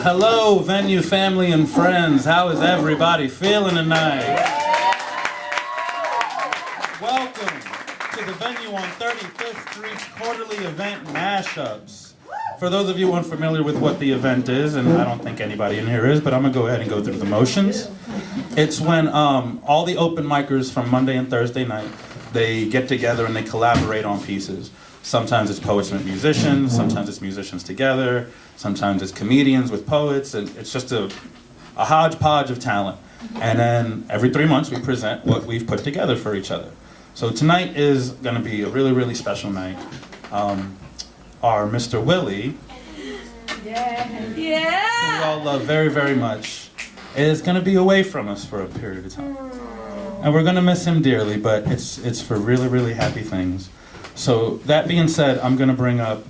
Hello, venue family and friends. How is everybody feeling tonight? Welcome to the venue on 35th Street's quarterly event Mashups. For those of you unfamiliar with what the event is, and I don't think anybody in here is, but I'm going to go ahead and go through the motions. It's when all the open micers from Monday and Thursday night, they get together and they collaborate on pieces. Sometimes it's poets with musicians, sometimes it's musicians together, sometimes it's comedians with poets, and it's just a hodgepodge of talent. And then every 3 months we present what we've put together for each other. So tonight is going to be a really, really special night. Our Mr. Willie, who we all love very, very much, is going to be away from us for a period of time. And we're going to miss him dearly, but it's for really, really happy things. So that being said, I'm going to bring up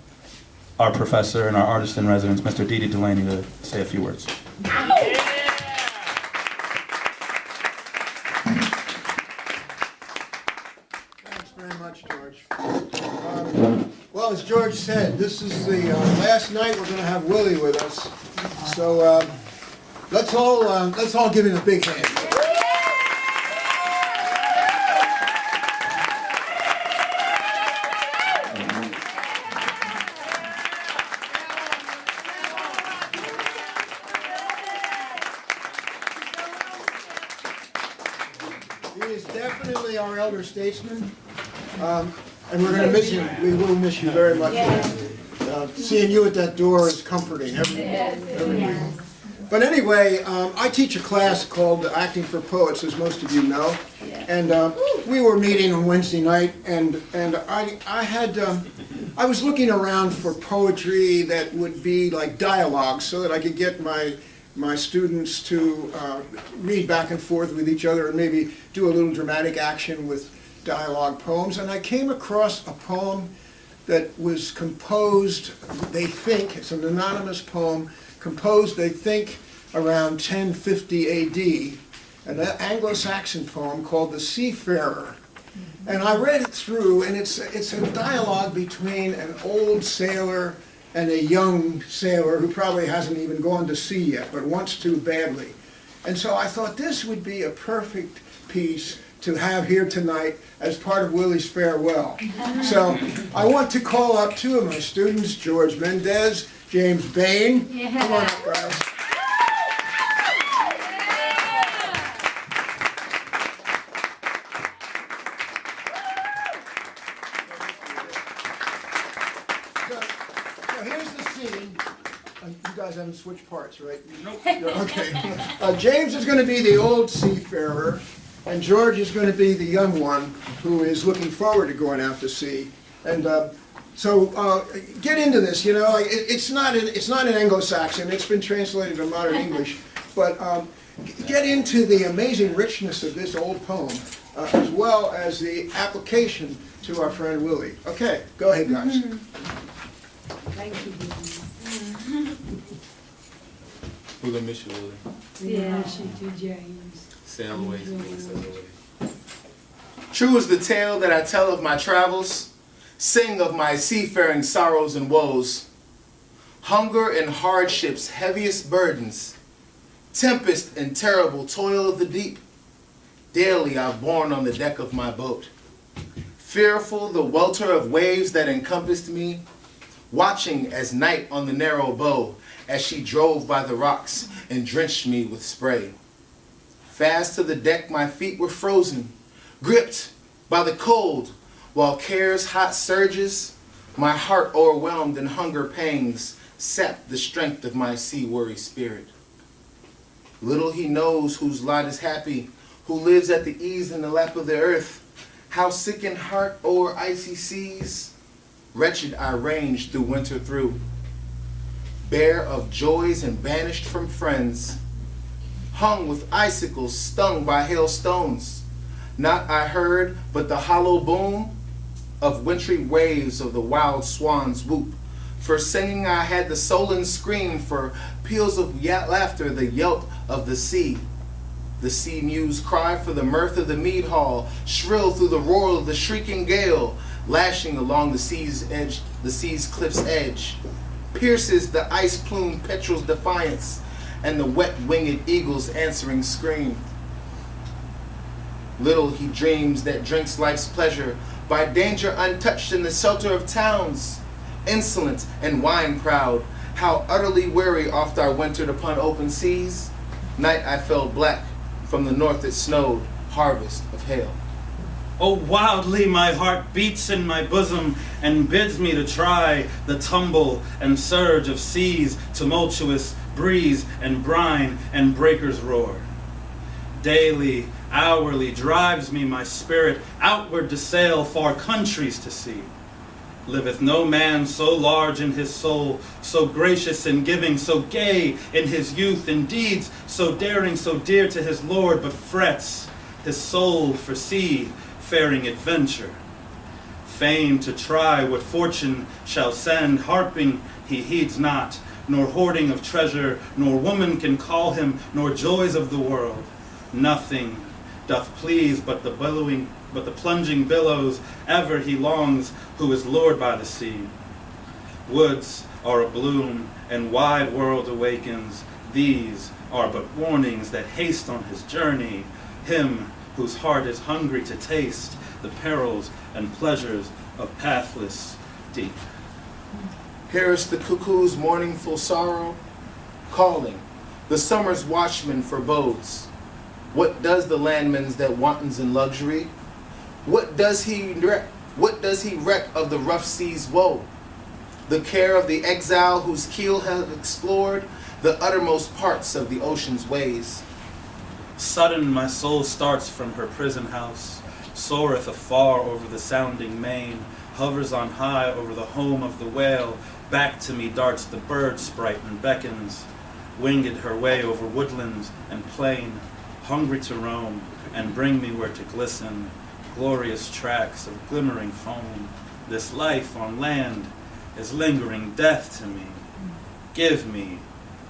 our professor and our artist in residence, Mr. Didi Delaney, to say a few words. Thanks very much, George. Well, as George said, this is the last night we're going to have Willie with us. So let's all give him a big hand. He is definitely our elder statesman, and we're going to miss him. We will miss you very much. Seeing you at that door is comforting every week. But anyway, I teach a class called Acting for Poets, as most of you know. And we were meeting on Wednesday night, and I was looking around for poetry that would be like dialogue, so that I could get my students to read back and forth with each other and maybe do a little dramatic action with dialogue poems. And I came across a poem that was composed, they think, it's an anonymous poem, composed, they think, around 1050 AD, an Anglo-Saxon poem called The Seafarer. And I read it through, and it's a dialogue between an old sailor and a young sailor who probably hasn't even gone to sea yet, but wants to badly. And so I thought this would be a perfect piece to have here tonight as part of Willie's farewell. So I want to call up two of my students, George Mendez, James Bain. Come on up, guys. So here's the scene. You guys haven't switched parts, right? Nope. Okay. James is going to be the old seafarer, and George is going to be the young one who is looking forward to going out to sea. And so get into this. You know, it's not in Anglo-Saxon. It's been translated to modern English, but get into the amazing richness of this old poem, as well as the application to our friend Willie. Okay, go ahead, guys. Thank you. We're gonna miss you, Willie. Yeah, she do, James. Sail away, sail away. True is the tale that I tell of my travels, sing of my seafaring sorrows and woes, hunger and hardships, heaviest burdens, tempest and terrible toil of the deep, daily I've borne on the deck of my boat. Fearful the welter of waves that encompassed me, watching as night on the narrow bow, as she drove by the rocks and drenched me with spray. Fast to the deck my feet were frozen, gripped by the cold, while care's hot surges, my heart o'erwhelmed in hunger pangs, sapped the strength of my sea-weary spirit. Little he knows whose lot is happy, who lives at the ease in the lap of the earth, how sick in heart o'er icy seas, wretched I ranged through winter through, bare of joys and banished from friends, hung with icicles, stung by hailstones. Not I heard, but the hollow boom of wintry waves of the wild swan's whoop. For singing I had the sullen scream, for peals of laughter the yelp of the sea. The sea mews cry for the mirth of the mead hall, shrill through the roar of the shrieking gale, lashing along the sea's edge, the sea's cliff's edge, pierces the ice-plumed petrel's defiance, and the wet-winged eagle's answering scream. Little he dreams that drinks life's pleasure, by danger untouched in the shelter of towns, insolent and wine-proud, how utterly weary oft I wintered upon open seas. Night I fell black, from the north it snowed, harvest of hail. Oh, wildly my heart beats in my bosom and bids me to try the tumble and surge of seas, tumultuous breeze and brine and breakers' roar. Daily, hourly drives me my spirit outward to sail far countries to see. Liveth no man so large in his soul, so gracious in giving, so gay in his youth and deeds, so daring, so dear to his Lord, but frets his soul for sea-faring adventure. Fain to try what fortune shall send, harping he heeds not, nor hoarding of treasure, nor woman can call him, nor joys of the world. Nothing doth please but the plunging billows, ever he longs who is lured by the sea. Woods are abloom, and wide world awakens. These are but warnings that haste on his journey, him whose heart is hungry to taste the perils and pleasures of pathless deep. Hearest the cuckoo's mournful sorrow, calling, the summer's watchman forebodes. What does the landman that wantons in luxury? What does he reck of the rough sea's woe? The care of the exile whose keel hath explored the uttermost parts of the ocean's ways. Sudden my soul starts from her prison house, soareth afar over the sounding main, hovers on high over the home of the whale. Back to me darts the bird sprite and beckons, winged her way over woodlands and plain, hungry to roam and bring me where to glisten, glorious tracks of glimmering foam. This life on land is lingering death to me. Give me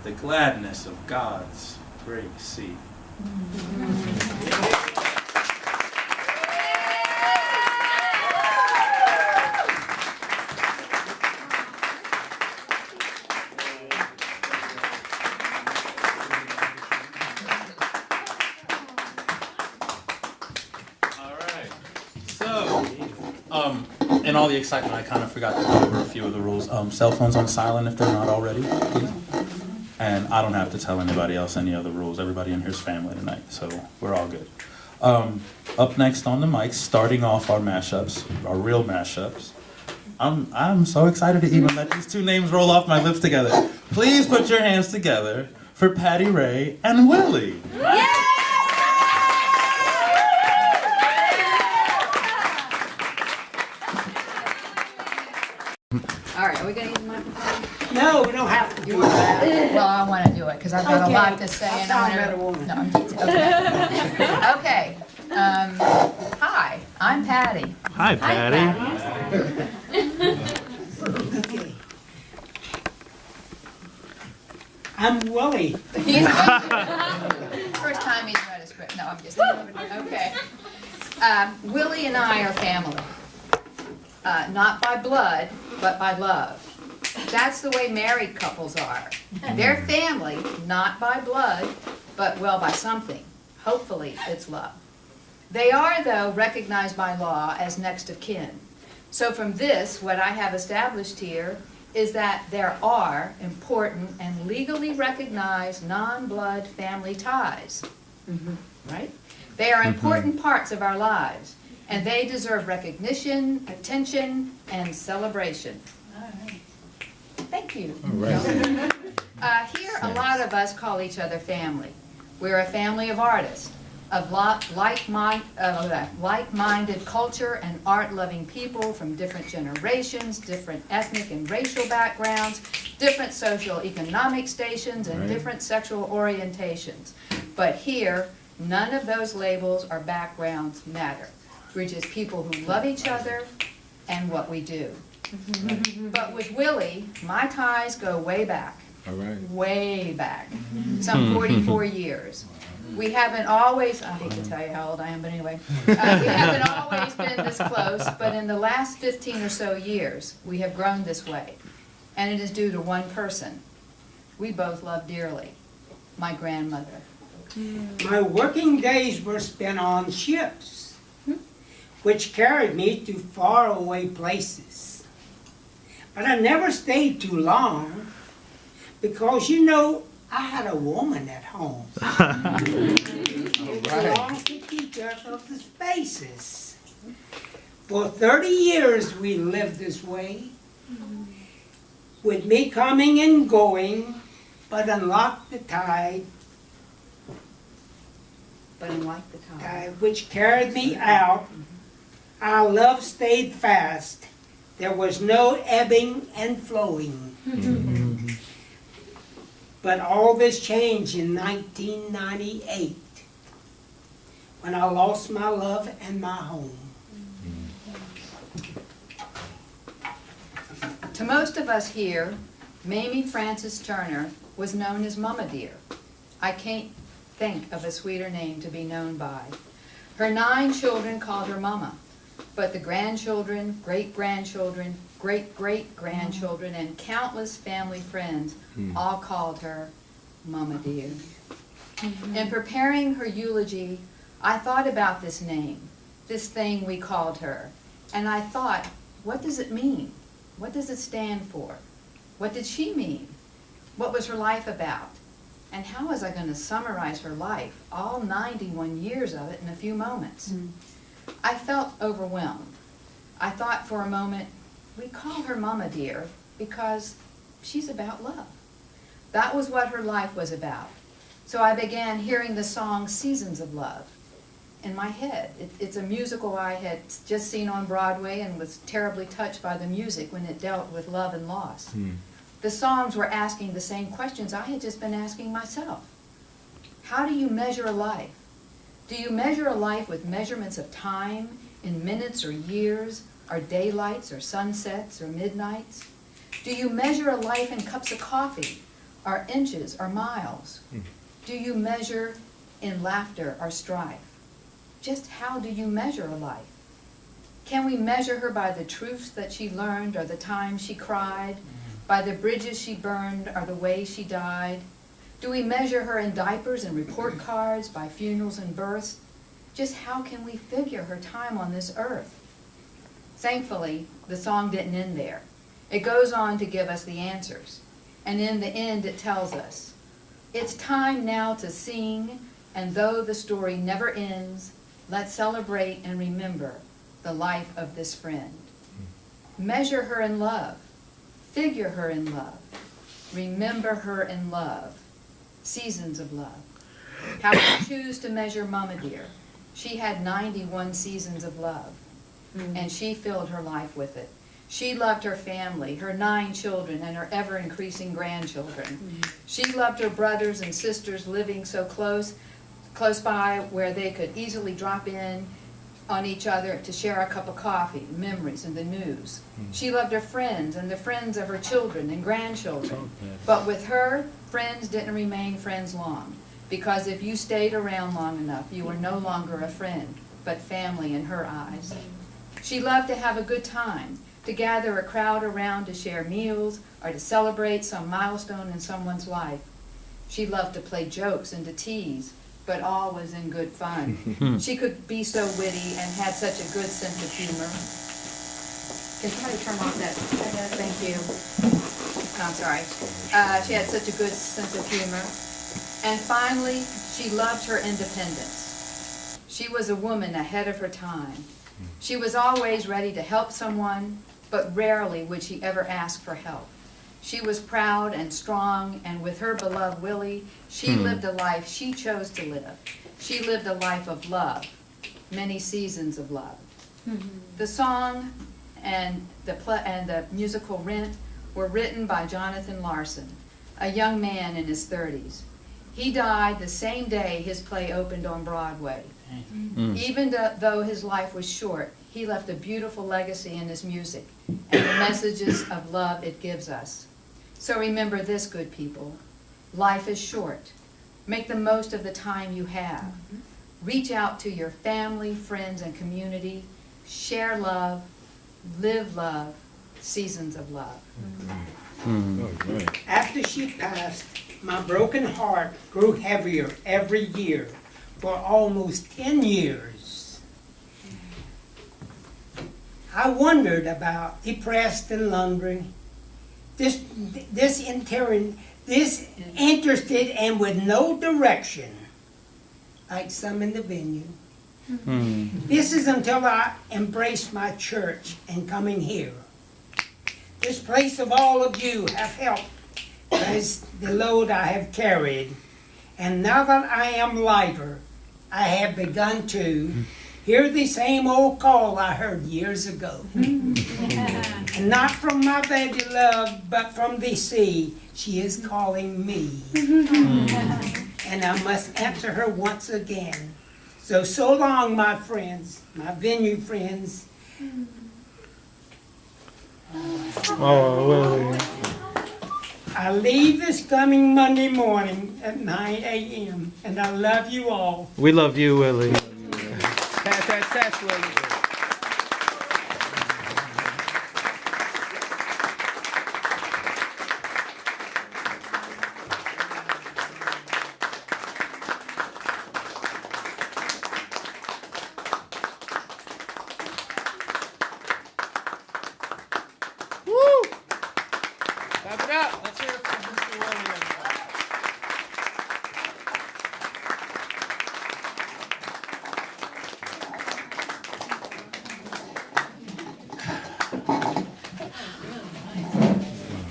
the gladness of God's great sea. In all the excitement, I kind of forgot to go over a few of the rules. Cell phones on silent if they're not already, please. And I don't have to tell anybody else any other rules. Everybody in here's family tonight, so we're all good. Up next on the mic, starting off our mashups, our real mashups. I'm so excited to even let these two names roll off my lips together. Please put your hands together for Patty Ray and Willie. All right, are we gonna use the microphone? No, we don't have to do that. Well, I wanna do it, because I've got a lot to say. I'll and sound I better wanna- woman. No, I'm teasing. Okay. Hi, I'm Patty. Hi, Patty. Okay. I'm Willie. First time he's read a script. No, I'm just kidding. Okay. Willie and I are family. Not by blood, but by love. That's the way married couples are. They're family, not by blood, but well, by something. Hopefully, it's love. They are, though, recognized by law as next of kin. So from this, what I have established here is that there are important and legally recognized non-blood family ties. Right? They are important parts of our lives, and they deserve recognition, attention, and celebration. Thank you. Here, a lot of us call each other family. We're a family of artists, of like-minded culture and art-loving people from different generations, different ethnic and racial backgrounds, different socio-economic stations, and different sexual orientations. But here, none of those labels or backgrounds matter. We're just people who love each other and what we do. But with Willie, my ties go way back. All right. way back, some 44 years. We haven't always, I hate to tell you how old I am, but anyway, we haven't always been this close, but in the last 15 or so years, we have grown this way. And it is due to one person we both love dearly, my grandmother. My working days were spent on ships, which carried me to faraway places. But I never stayed too long, because you know, I had a woman at home. It belongs to keep us of the spaces. For 30 years we lived this way, with me coming and going, but unlocked the tide, But unlike the time, which carried me out. Our love stayed fast. There was no ebbing and flowing. But all this changed in 1998, when I lost my love and my home. to most of us here, Mamie Frances Turner was known as Mama Dear. I can't think of a sweeter name to be known by. Her 9 children called her Mama, but the grandchildren, great-grandchildren, great-great-grandchildren, and countless family friends all called her Mama Dear. In preparing her eulogy, I thought about this name, this thing we called her, and I thought, what does it mean? What does it stand for? What did she mean? What was her life about? And how was I going to summarize her life, all 91 years of it, in a few moments? I felt overwhelmed. I thought for a moment, we call her Mama Dear because she's about love. That was what her life was about. So I began hearing the song Seasons of Love in my head. It's a musical I had just seen on Broadway and was terribly touched by the music when it dealt with love and loss. The songs were asking the same questions I had just been asking myself. How do you measure a life? Do you measure a life with measurements of time, in minutes or years, or daylights or sunsets or midnights? Do you measure a life in cups of coffee, or inches or miles? Do you measure in laughter or strife? Just how do you measure a life? Can we measure her by the truths that she learned, or the times she cried, by the bridges she burned, or the way she died? Do we measure her in diapers and report cards, by funerals and births? Just how can we figure her time on this earth? Thankfully, the song didn't end there. It goes on to give us the answers. And in the end, it tells us, it's time now to sing, and though the story never ends, let's celebrate and remember the life of this friend. Measure her in love. Figure her in love. Remember her in love. Seasons of love. How we choose to measure Mama Dear. She had 91 seasons of love, and she filled her life with it. She loved her family, her 9 children, and her ever-increasing grandchildren. She loved her brothers and sisters living so close by where they could easily drop in on each other to share a cup of coffee, memories, and the news. She loved her friends and the friends of her children and grandchildren. But with her, friends didn't remain friends long, because if you stayed around long enough, you were no longer a friend, but family in her eyes. She loved to have a good time, to gather a crowd around to share meals or to celebrate some milestone in someone's life. She loved to play jokes and to tease, but all was in good fun. She could be so witty and had such a good sense of humor. Can somebody turn off that? Thank you. I'm sorry. She had such a good sense of humor. And finally, she loved her independence. She was a woman ahead of her time. She was always ready to help someone, but rarely would she ever ask for help. She was proud and strong, and with her beloved Willie, she lived a life she chose to live. She lived a life of love, many seasons of love. The song and the musical Rent were written by Jonathan Larson, a young man in his 30s. He died the same day his play opened on Broadway. Even though his life was short, he left a beautiful legacy in his music and the messages of love it gives us. So remember this, good people. Life is short. Make the most of the time you have. Reach out to your family, friends, and community. Share love. Live love. Seasons of love. After she passed, my broken heart grew heavier every year for almost 10 years. I wondered about depressed and wondering, interested and with no direction, like some in the venue. This is until I embraced my church and coming here. This place of all of you have helped as the load I have carried. And now that I am lighter, I have begun to hear the same old call I heard years ago. And not from my baby love, but from the sea, she is calling me. And I must answer her once again. So long, my friends, my venue friends. Oh, Willie. I leave this coming Monday morning at 9 a.m. and I love you all. We love you, Willie. Pass that test, Willie. Clap it up. Let's hear it for Mr. Williams.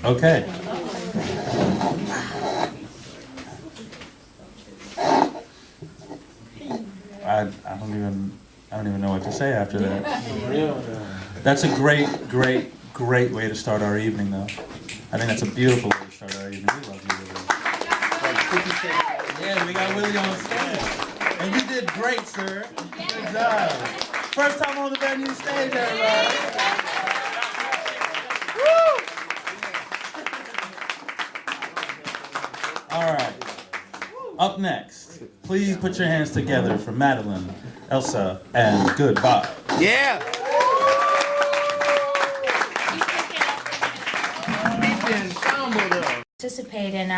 Okay. I don't even know what to say after that. That's a great way to start our evening, though. I think that's a beautiful way to start our evening. We love you, Willie. Yeah, we got Willie on stage. And you did great, sir. Good job. First time on the venue stage, everybody. All right. Up next, please put your hands together for Madeline, Elsa, and Good Vibe. Yeah. Participate in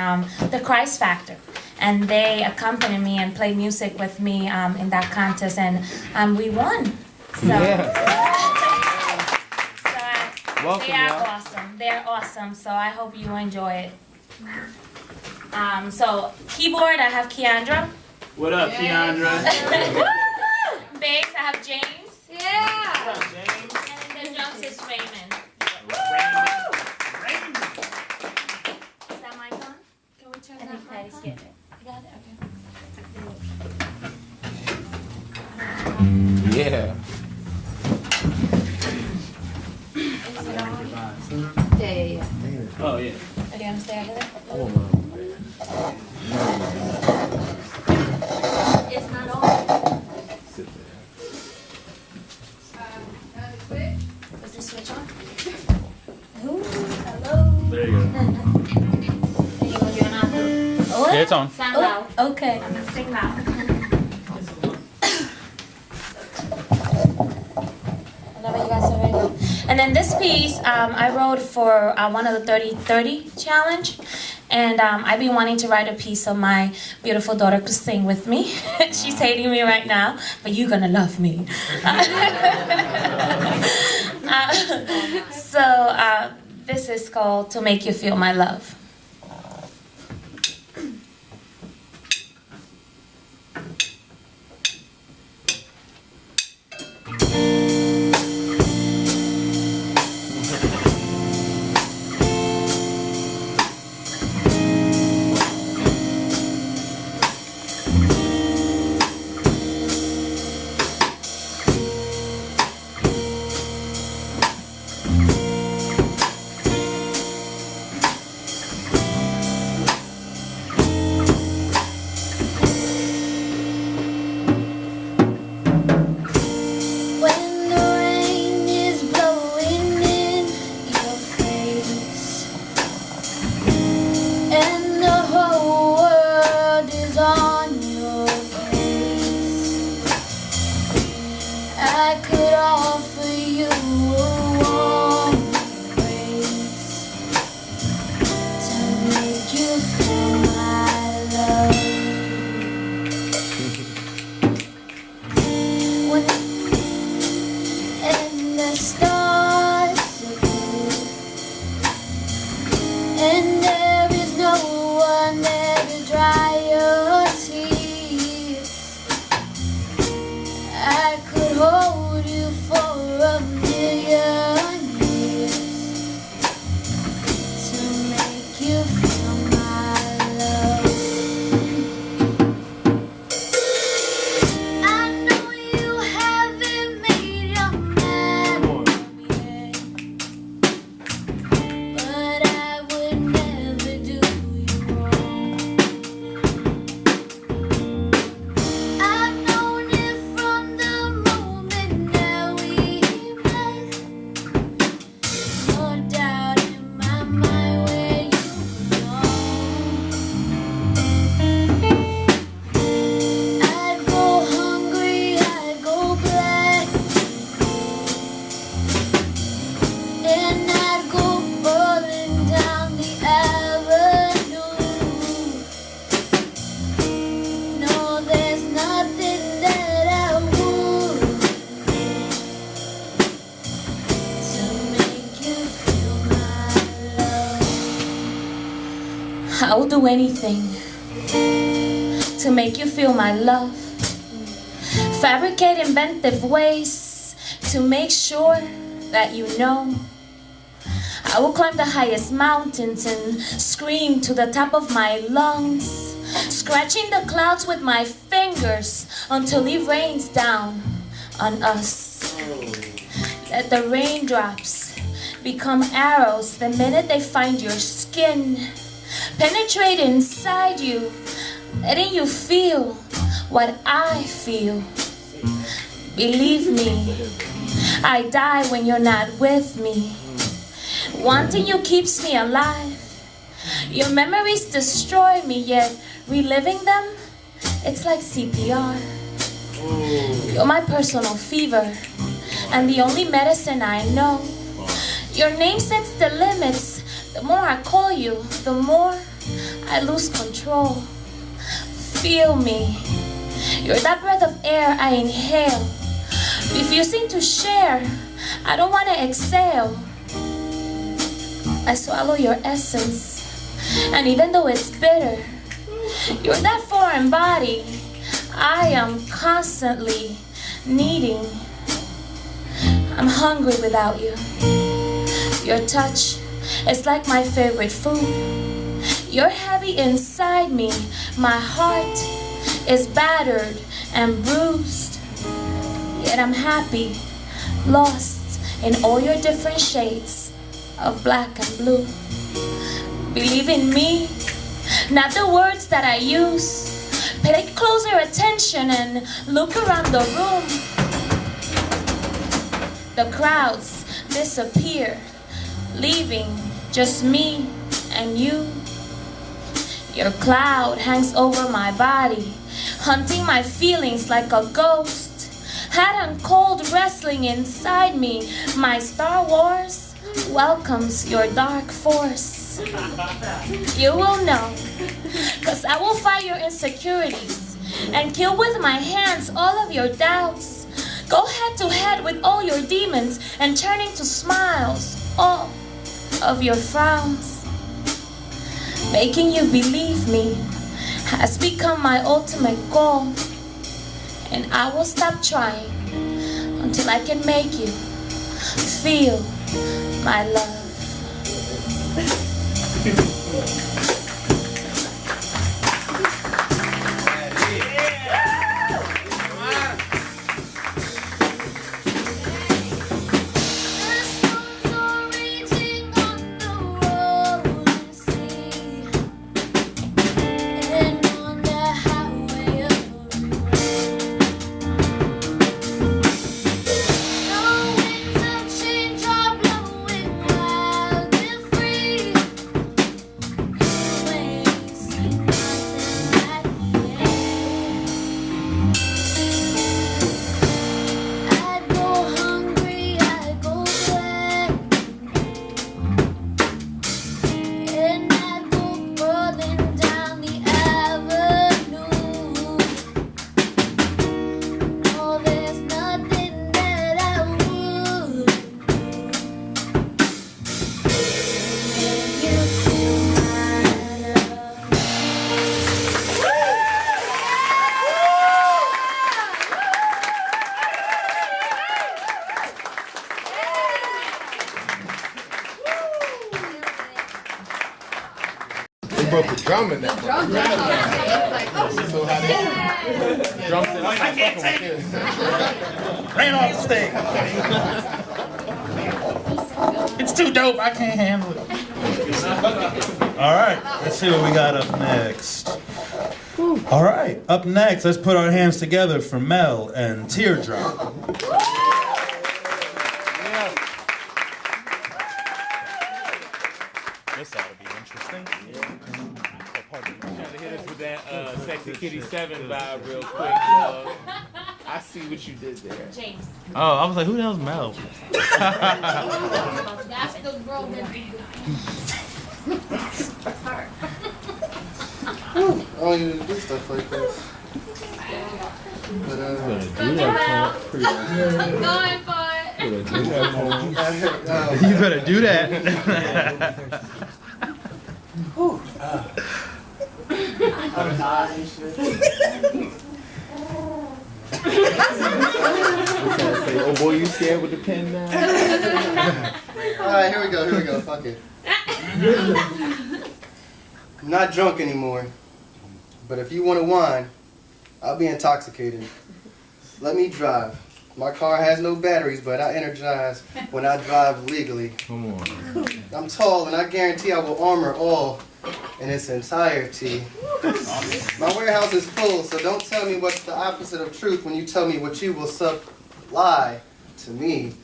the Christ Factor, and they accompanied me and played music with me in that contest, and we won. So, Welcome, they are y'all. awesome. They're awesome. So I hope you enjoy it. So keyboard, I have Keandra. What up, Keandra? Bass, I have James. Yeah. What up, James? And then the drums is Raymond. Is that mic on? Can we turn And then that Patty's mic on? getting it. You got it? Okay. Yeah. Is it on? Yeah. Oh, yeah. Are you gonna stay over there? It's not on. Is the switch on? Ooh, hello. There you go. You're not Yeah, it's on. Sound loud. Okay. Sing loud. Whenever you guys are ready. And then this piece, I wrote for one of the 30-30 challenge. And I've been wanting to write a piece so my beautiful daughter could sing with me. She's hating me right now, but you're gonna love me. So this is called To Make You Feel My Love. I could offer you a warm embrace to make you feel my love. When and the stars appear, and there is no one there to dry your tears, I could hold you for a million years to make you feel my love. I know you haven't made your mind up yet, but I would never do you wrong. I've known it from the moment that we met. No doubt in my mind where you belong. I'd go hungry, I'd go black, and I'd go rolling down the avenue. No, there's nothing that I would to make you feel my love. I will do anything to make you feel my love. Fabricate inventive ways to make sure that you know. I will climb the highest mountains and scream to the top of my lungs, scratching the clouds with my fingers until it rains down on us. Let the raindrops become arrows the minute they find your skin, penetrate inside you, letting you feel what I feel. Believe me, I die when you're not with me. Wanting you keeps me alive. Your memories destroy me, yet reliving them, it's like CPR. You're my personal fever, and the only medicine I know. Your name sets the limits. The more I call you, the more I lose control. Feel me. You're that breath of air I inhale, refusing to share. I don't want to exhale. I swallow your essence, and even though it's bitter, you're that foreign body I am constantly needing. I'm hungry without you. Your touch is like my favorite food. You're heavy inside me. My heart is battered and bruised, yet I'm happy, lost in all your different shades of black and blue. Believe in me, not the words that I use. Pay closer attention and look around the room. The crowds disappear, leaving just me and you. Your cloud hangs over my body, hunting my feelings like a ghost. Hot and cold wrestling inside me. My Star Wars welcomes your dark force. You will know, 'cause I will fight your insecurities and kill with my hands all of your doubts. Go head to head with all your demons and turn into smiles all of your frowns. Making you believe me has become my ultimate goal, and I will stop trying until I can make you feel my love. broke the drum in that. Drum down. So how they drums in I can't take it. Ran off the stage. It's too dope. I can't handle it. All right. Let's see what we got up next. All right. Up next, let's put our hands together for Mel and Teardrop. This ought to be interesting. Trying to hit us with that Sexy Kitty 7 vibe real quick. I see what you did there. James. Oh, I was like, who the hell's Mel? That's the girl that I don't even do stuff like this. But You better do that. oh boy, you scared with the pen now? alright, here we go, fuck it. I'm not drunk anymore. But if you want to whine, I'll be intoxicated. Let me drive. My car has no batteries, but I energize when I drive legally. Come on. I'm tall, and I guarantee I will armor all in its entirety. My warehouse is full, so don't tell me what's the opposite of truth when you tell me what you will supply to me.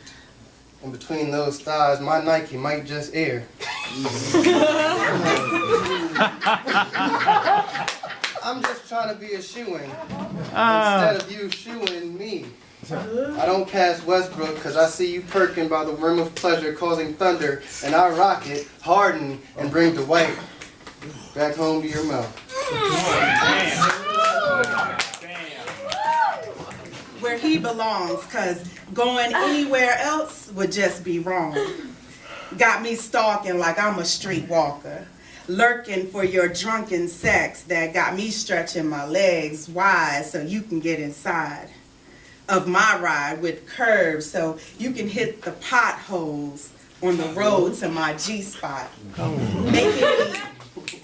In between those thighs, my Nike might just air. I'm just trying to be a shoo-in instead of you shooing me. I don't pass Westbrook because I see you perking by the rim of pleasure causing thunder, and I rock it, harden, and bring Dwight back home to your mouth. Where he belongs, cause going anywhere else would just be wrong. Got me stalking like I'm a streetwalker, lurking for your drunken sex that got me stretching my legs wide so you can get inside of my ride with curves so you can hit the potholes on the road to my G-spot.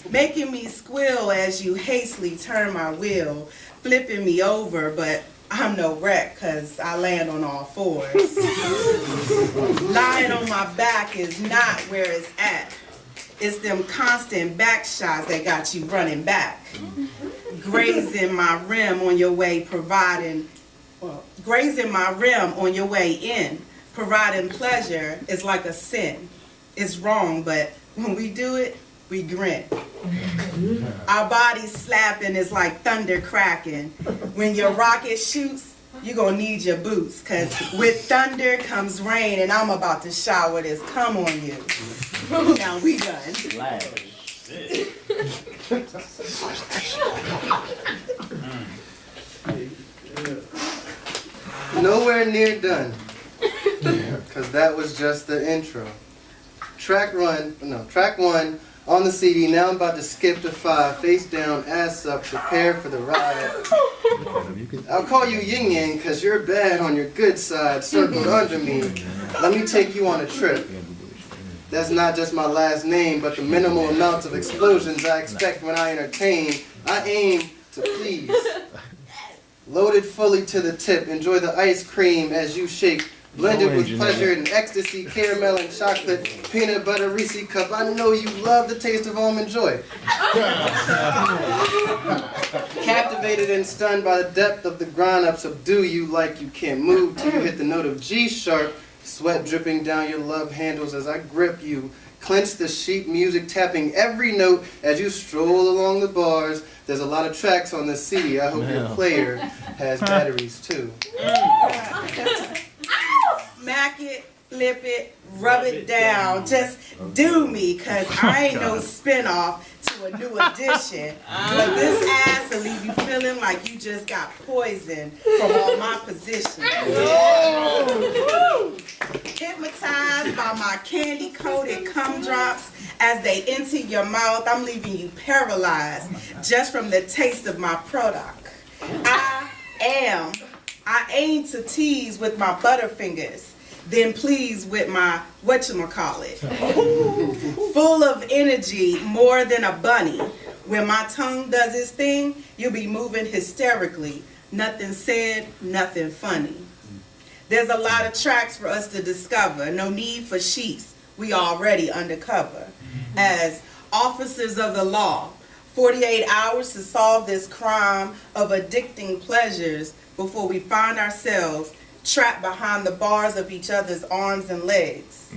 Making me squeal as you hastily turn my wheel, flipping me over, but I'm no wreck cause I land on all fours. Lying on my back is not where it's at. It's them constant back shots that got you running back. Grazing my rim on your way in, providing pleasure is like a sin. It's wrong, but when we do it, we grin. Our bodies slapping is like thunder cracking. When your rocket shoots, you're gonna need your boots, cause with thunder comes rain, and I'm about to shower this cum on you. Now we done. Nowhere near done, cause that was just the intro. Track one on the CD. Now I'm about to skip to 5, face down, ass up, prepare for the ride. I'll call you Yin Yang cause you're bad on your good side, circled under me. Let me take you on a trip. That's not just my last name, but the minimal amounts of explosions I expect when I entertain. I aim to please. Loaded fully to the tip, enjoy the ice cream as you shake. Blended with pleasure and ecstasy, caramel and chocolate, peanut butter Reese cup. I know you love the taste of almond joy. Captivated and stunned by the depth of the grind up, subdue you like you can't move till you hit the note of G sharp. Sweat dripping down your love handles as I grip you. Clench the sheet music, tapping every note as you stroll along the bars. There's a lot of tracks on this CD. I hope your player has batteries too. Smack it, flip it, rub it down. Just do me, cause I ain't no spinoff to a new edition. But this ass will leave you feeling like you just got poisoned from all my positions. Hypnotized by my candy-coated cum drops as they enter your mouth. I'm leaving you paralyzed just from the taste of my product. I aim to tease with my butterfingers. then pleased with my whatchamacallit. Full of energy, more than a bunny. When my tongue does its thing, you'll be moving hysterically. Nothing said, nothing funny. There's a lot of tracks for us to discover. No need for sheets. We already undercover. As officers of the law, 48 hours to solve this crime of addicting pleasures before we find ourselves trapped behind the bars of each other's arms and legs.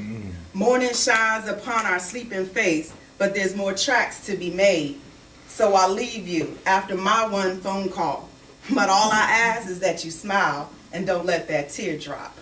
Morning shines upon our sleeping face, but there's more tracks to be made. So I'll leave you after my one phone call. But all I ask is that you smile and don't let that tear drop.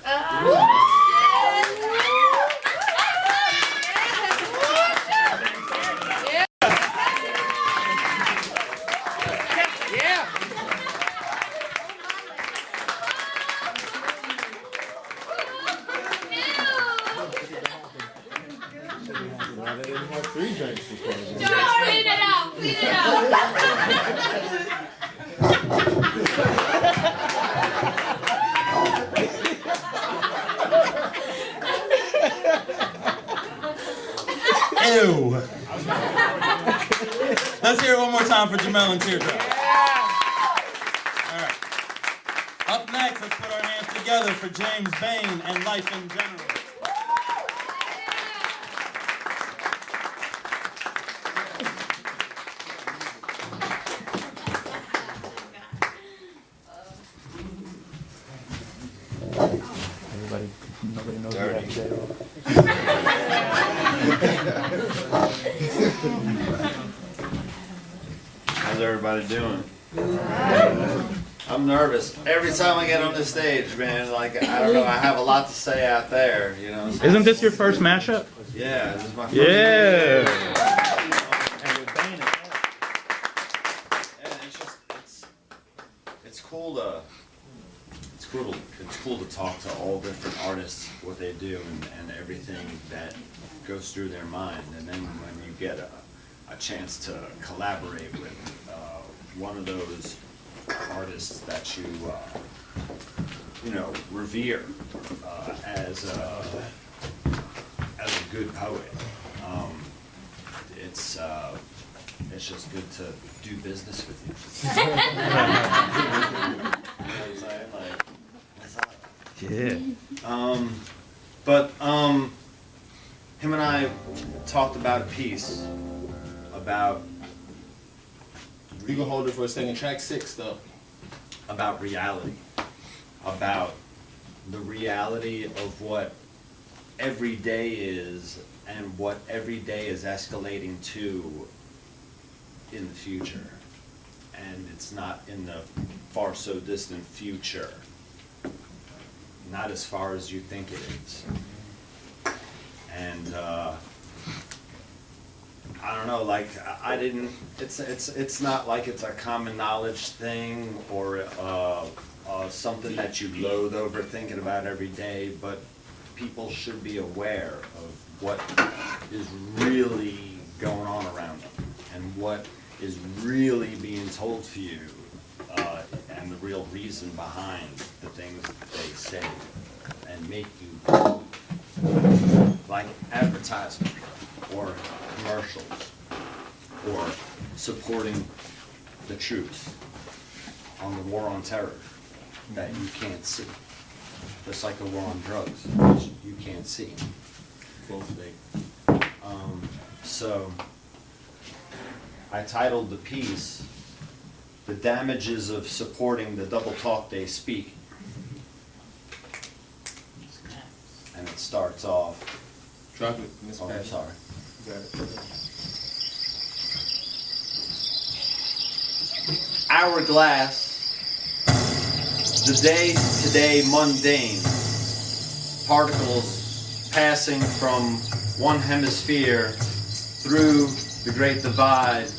Clean it out, clean it out. Ew. Let's hear it one more time for Jamel and Teardrop. All right. Up next, let's put our hands together for James Bain and Life in General. Nobody knows that jail. How's everybody doing? I'm nervous. Every time I get on this stage, man, like, I don't know, I have a lot to say out there, you know. So Isn't this your first mashup? yeah, this is my first Yeah. And with Bane, and it's cool to talk to all different artists, what they do, and everything that goes through their mind. And then when you get a chance to collaborate with one of those artists that you revere as a good poet, it's just good to do business with you. You know what I'm saying? Like, what's up? Yeah. But him and I talked about a piece about You can hold it for a second. Track 6 though. about reality, about the reality of what every day is and what every day is escalating to in the future. And it's not in the far so distant future. Not as far as you think it is. And I don't know, like, I didn't, it's not like it's a common knowledge thing or something that you loathe over thinking about every day, but people should be aware of what is really going on around them and what is really being told to you, and the real reason behind the things that they say and make you believe. Like advertisement or commercials or supporting the troops on the war on terror that you can't see. Just like the war on drugs, which you can't see. Both big. So I titled the piece, "The Damages of Supporting the Double Talk They Speak." And it starts off. Drop it, Miss Oh, I'm Patty. sorry. Got it. Hourglass, the day-to-day mundane, particles passing from one hemisphere through the great divide,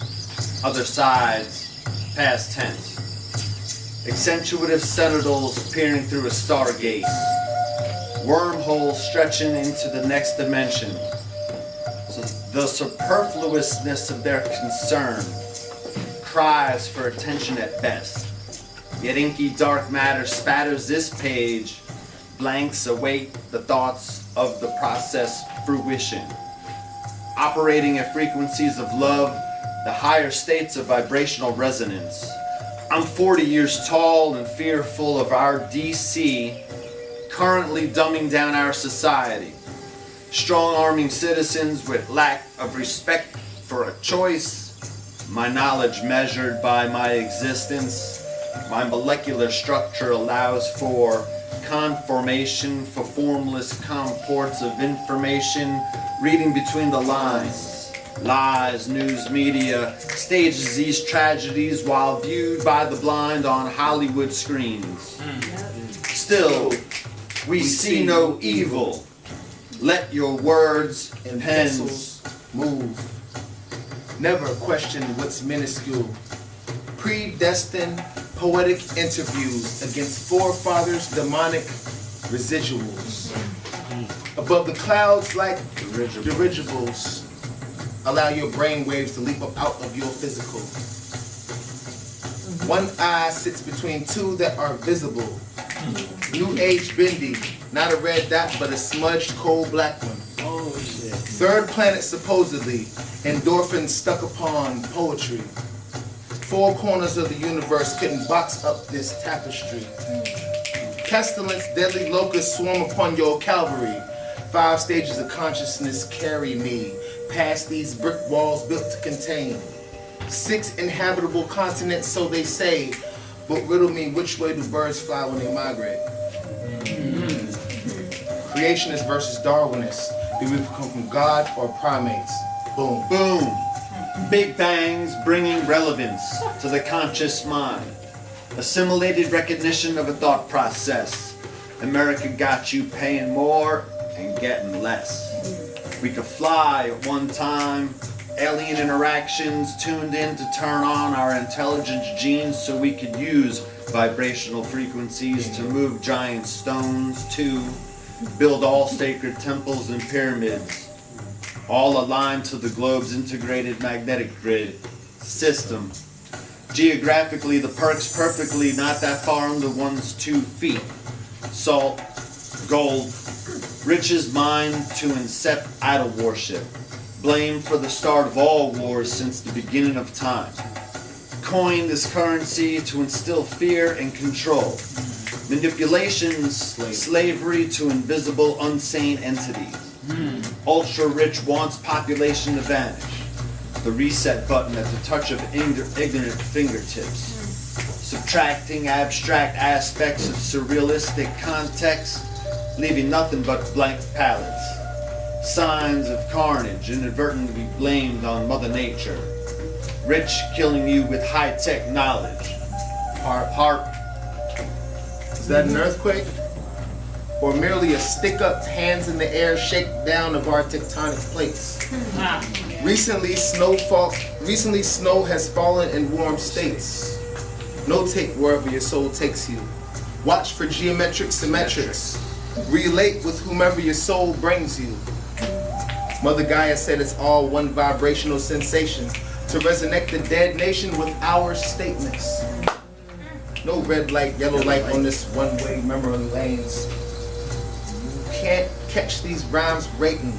other sides, past tense. Accentuative sentinels peering through a stargate, wormholes stretching into the next dimension. So the superfluousness of their concern cries for attention at best. Yet inky dark matter spatters this page blanks await the thoughts of the process fruition. Operating at frequencies of love, the higher states of vibrational resonance. I'm 40 years tall and fearful of our DC currently dumbing down our society. Strong-arming citizens with lack of respect for a choice. My knowledge measured by my existence. My molecular structure allows for conformation for formless comports of information, reading between the lines. Lies, news media stages these tragedies while viewed by the blind on Hollywood screens. Still, we see no evil. Let your words and pens move. Never question what's minuscule. Predestined poetic interviews against forefathers' demonic residuals. Above the clouds like dirigibles. Allow your brain waves to leap up out of your physical. One eye sits between two that are visible. New age bendy, not a red dot, but a smudged cold black one. Oh shit. Third planet supposedly, endorphins stuck upon poetry. Four corners of the universe couldn't box up this tapestry. Pestilence, deadly locusts swarm upon your cavalry. 5 stages of consciousness carry me past these brick walls built to contain 6 inhabitable continents, so they say, but riddle me, which way do birds fly when they migrate? Creationist versus Darwinist. Do we come from God or primates? Boom. Boom. Big bangs bringing relevance to the conscious mind. Assimilated recognition of a thought process. America got you paying more and getting less. We could fly at one time. Alien interactions tuned in to turn on our intelligence genes so we could use vibrational frequencies to move giant stones, to build all sacred temples and pyramids, all aligned to the globe's integrated magnetic grid system. Geographically, the perks perfectly, not that far under one's 2 feet. Salt, gold, riches mined to incept idol worship. Blamed for the start of all wars since the beginning of time. Coined this currency to instill fear and control. Manipulations, slavery to invisible, unsane entities. Ultra-rich wants population to vanish. The reset button at the touch of ignorant fingertips. Subtracting abstract aspects of surrealistic context, leaving nothing but blank palettes. Signs of carnage inadvertently blamed on Mother Nature. Rich killing you with high-tech knowledge. Heart. Is that an earthquake? Or merely a stick-up, hands in the air shake down of our tectonic plates? Recently, snow has fallen in warm states. Notate wherever your soul takes you. Watch for geometric symmetrics. Relate with whomever your soul brings you. Mother Gaia said it's all one vibrational sensation to resonate the dead nation with our statements. No red light, yellow light on this one-way memory lanes. Can't catch these rhymes rating.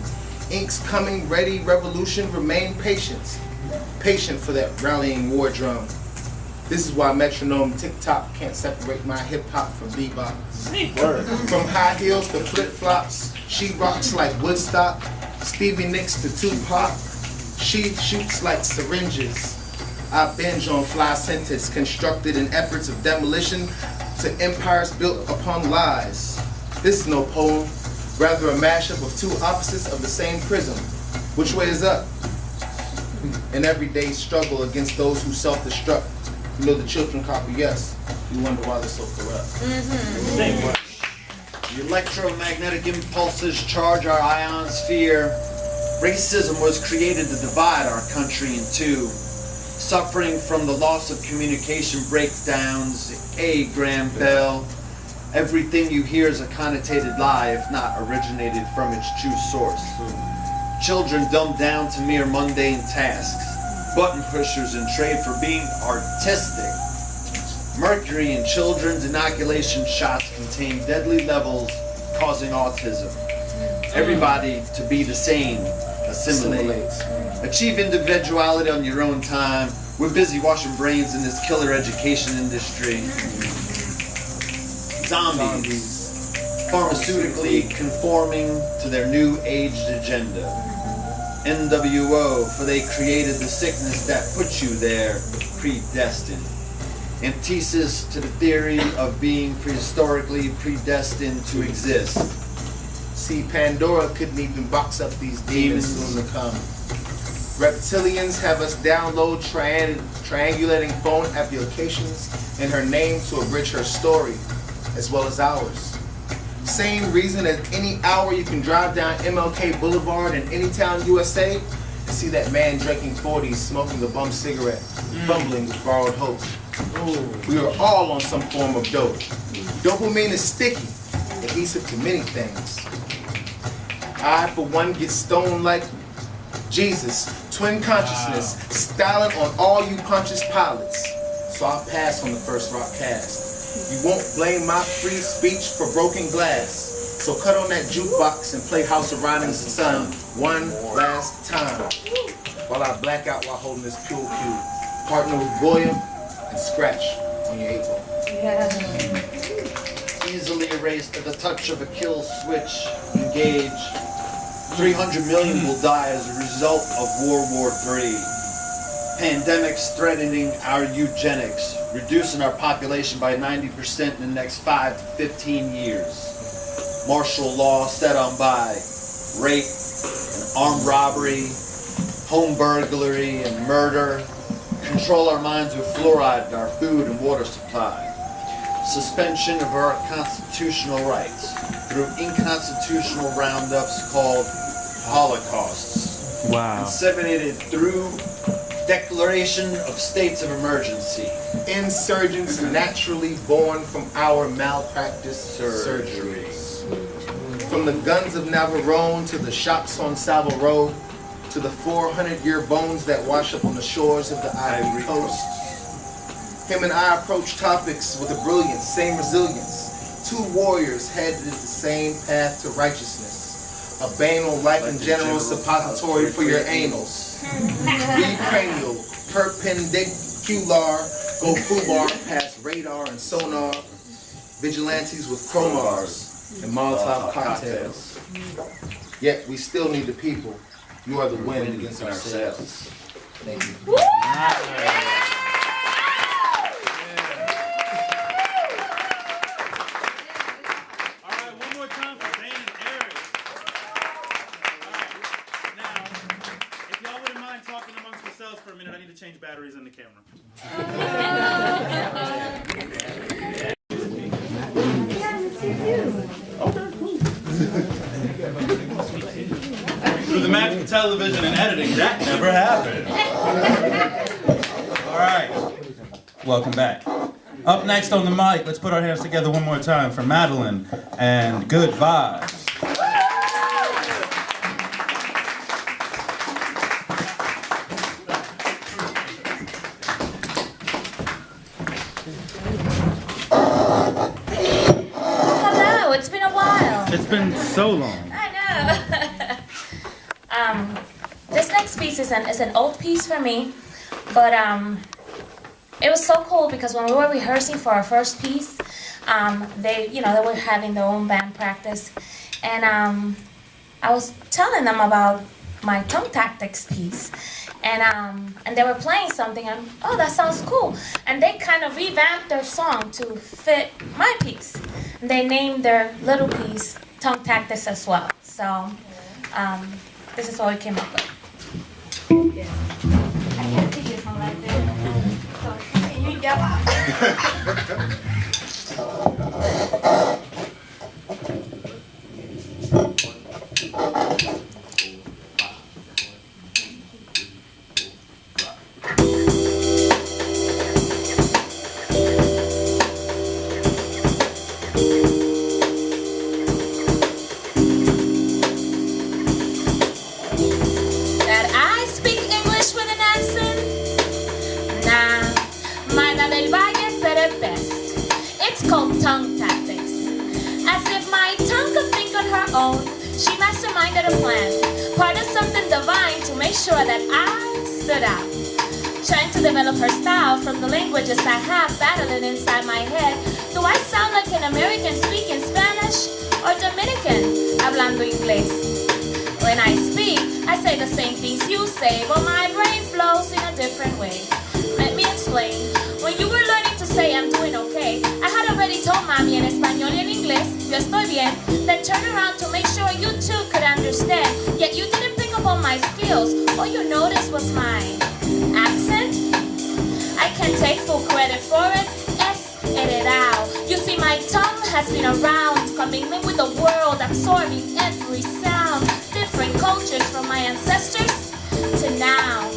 Ink's coming, ready, revolution, remain patient. Patient for that rallying war drum. This is why metronome tick-tock can't separate my hip-hop from bebop. From high heels to flip-flops, she rocks like Woodstock. Stevie Nicks to Tupac. She shoots like syringes. I binge on fly sentences constructed in efforts of demolition to empires built upon lies. This is no poem, rather a mashup of 2 opposites of the same prism. Which way is up? An everyday struggle against those who self-destruct. You know the children copy yes. You wonder why they're so corrupt. The electromagnetic impulses charge our ionosphere. Racism was created to divide our country in 2. Suffering from the loss of communication breakdowns, Graham Bell. Everything you hear is a connotated lie, if not originated from its true source. Children dumbed down to mere mundane tasks. Button pushers in trade for being artistic. Mercury in children's inoculation shots contain deadly levels causing autism. Everybody to be the same, assimilate. Achieve individuality on your own time. We're busy washing brains in this killer education industry. Zombies. Pharmaceutically conforming to their new aged agenda. NWO, for they created the sickness that put you there, predestined. Antithesis to the theory of being prehistorically predestined to exist. See, Pandora couldn't even box up these demons soon to come. Reptilians have us download triangulating phone applications in her name to abridge her story, as well as ours. Same reason as any hour you can drive down MLK Boulevard in any town USA and see that man drinking 40s, smoking a bum cigarette, fumbling with borrowed hope. We are all on some form of dope. Dopamine is sticky, adhesive to many things. I, for one, get stoned like Jesus, twin consciousness, styling on all you Pontius Pilates. So I'll pass on the first rock cast. You won't blame my free speech for broken glass. So cut on that jukebox and play House of Riding Sun one last time. While I black out while holding this pure cube. Partner with Goya and Scratch on your 8-ball. Easily erased at the touch of a kill switch. Engage. 300 million will die as a result of World War III. Pandemics threatening our eugenics, reducing our population by 90% in the next 5 to 15 years. Martial law set on by rape and armed robbery, home burglary and murder. Control our minds with fluoride in our food and water supply. Suspension of our constitutional rights through inconstitutional roundups called holocausts. Wow. Inseminated through declaration of states of emergency. Insurgents naturally born from our malpractice surgeries. From the guns of Navarone to the shops on Savile Row, to the 400-year bones that wash up on the shores of the Ivory Coast. Him and I approach topics with a brilliance, same resilience. Two warriors headed the same path to righteousness. A banal life in general suppository for your anals. Be cranial, perpendicular, go foobar past radar and sonar. Vigilantes with chromars and Molotov cocktails. Yet we still need the people. You are the wind against ourselves. Thank you. For a minute, I need to change batteries in the camera. Through the magic of television and editing, that never happened. All right, welcome back. Up next on the mic, let's put our hands together one more time for Madeline and Good Vibes. It's been so long. I know. This next piece is an old piece for me, but it was so cool because when we were rehearsing for our first piece, they were having their own band practice, and I was telling them about my tongue tactics piece, and they were playing something, and oh, that sounds cool, and they kind of revamped their song to fit my piece. And they named their little piece Tongue Tactics as well. So this is what we came up with. I can't see this one right there. So can you yell out? It's called tongue tactics. As if my tongue could She masterminded a plan, part of something divine to make sure that I stood out. Trying to develop her style from the languages I have battling inside my head. Do I sound like an American speaking Spanish or Dominican hablando inglés? When I speak, I say the same things you say, but my brain flows in a different way. Let me explain. When you were learning to say I'm doing okay, I had already told mommy in español y en inglés, yo estoy bien, then turn around to make sure you too could understand. Yet you didn't pick up on my skills. All you noticed was my accent. I can take full credit for it. Es heredado. You see, my tongue has been around, coming in with the world, absorbing every sound. Different cultures from my ancestors to now.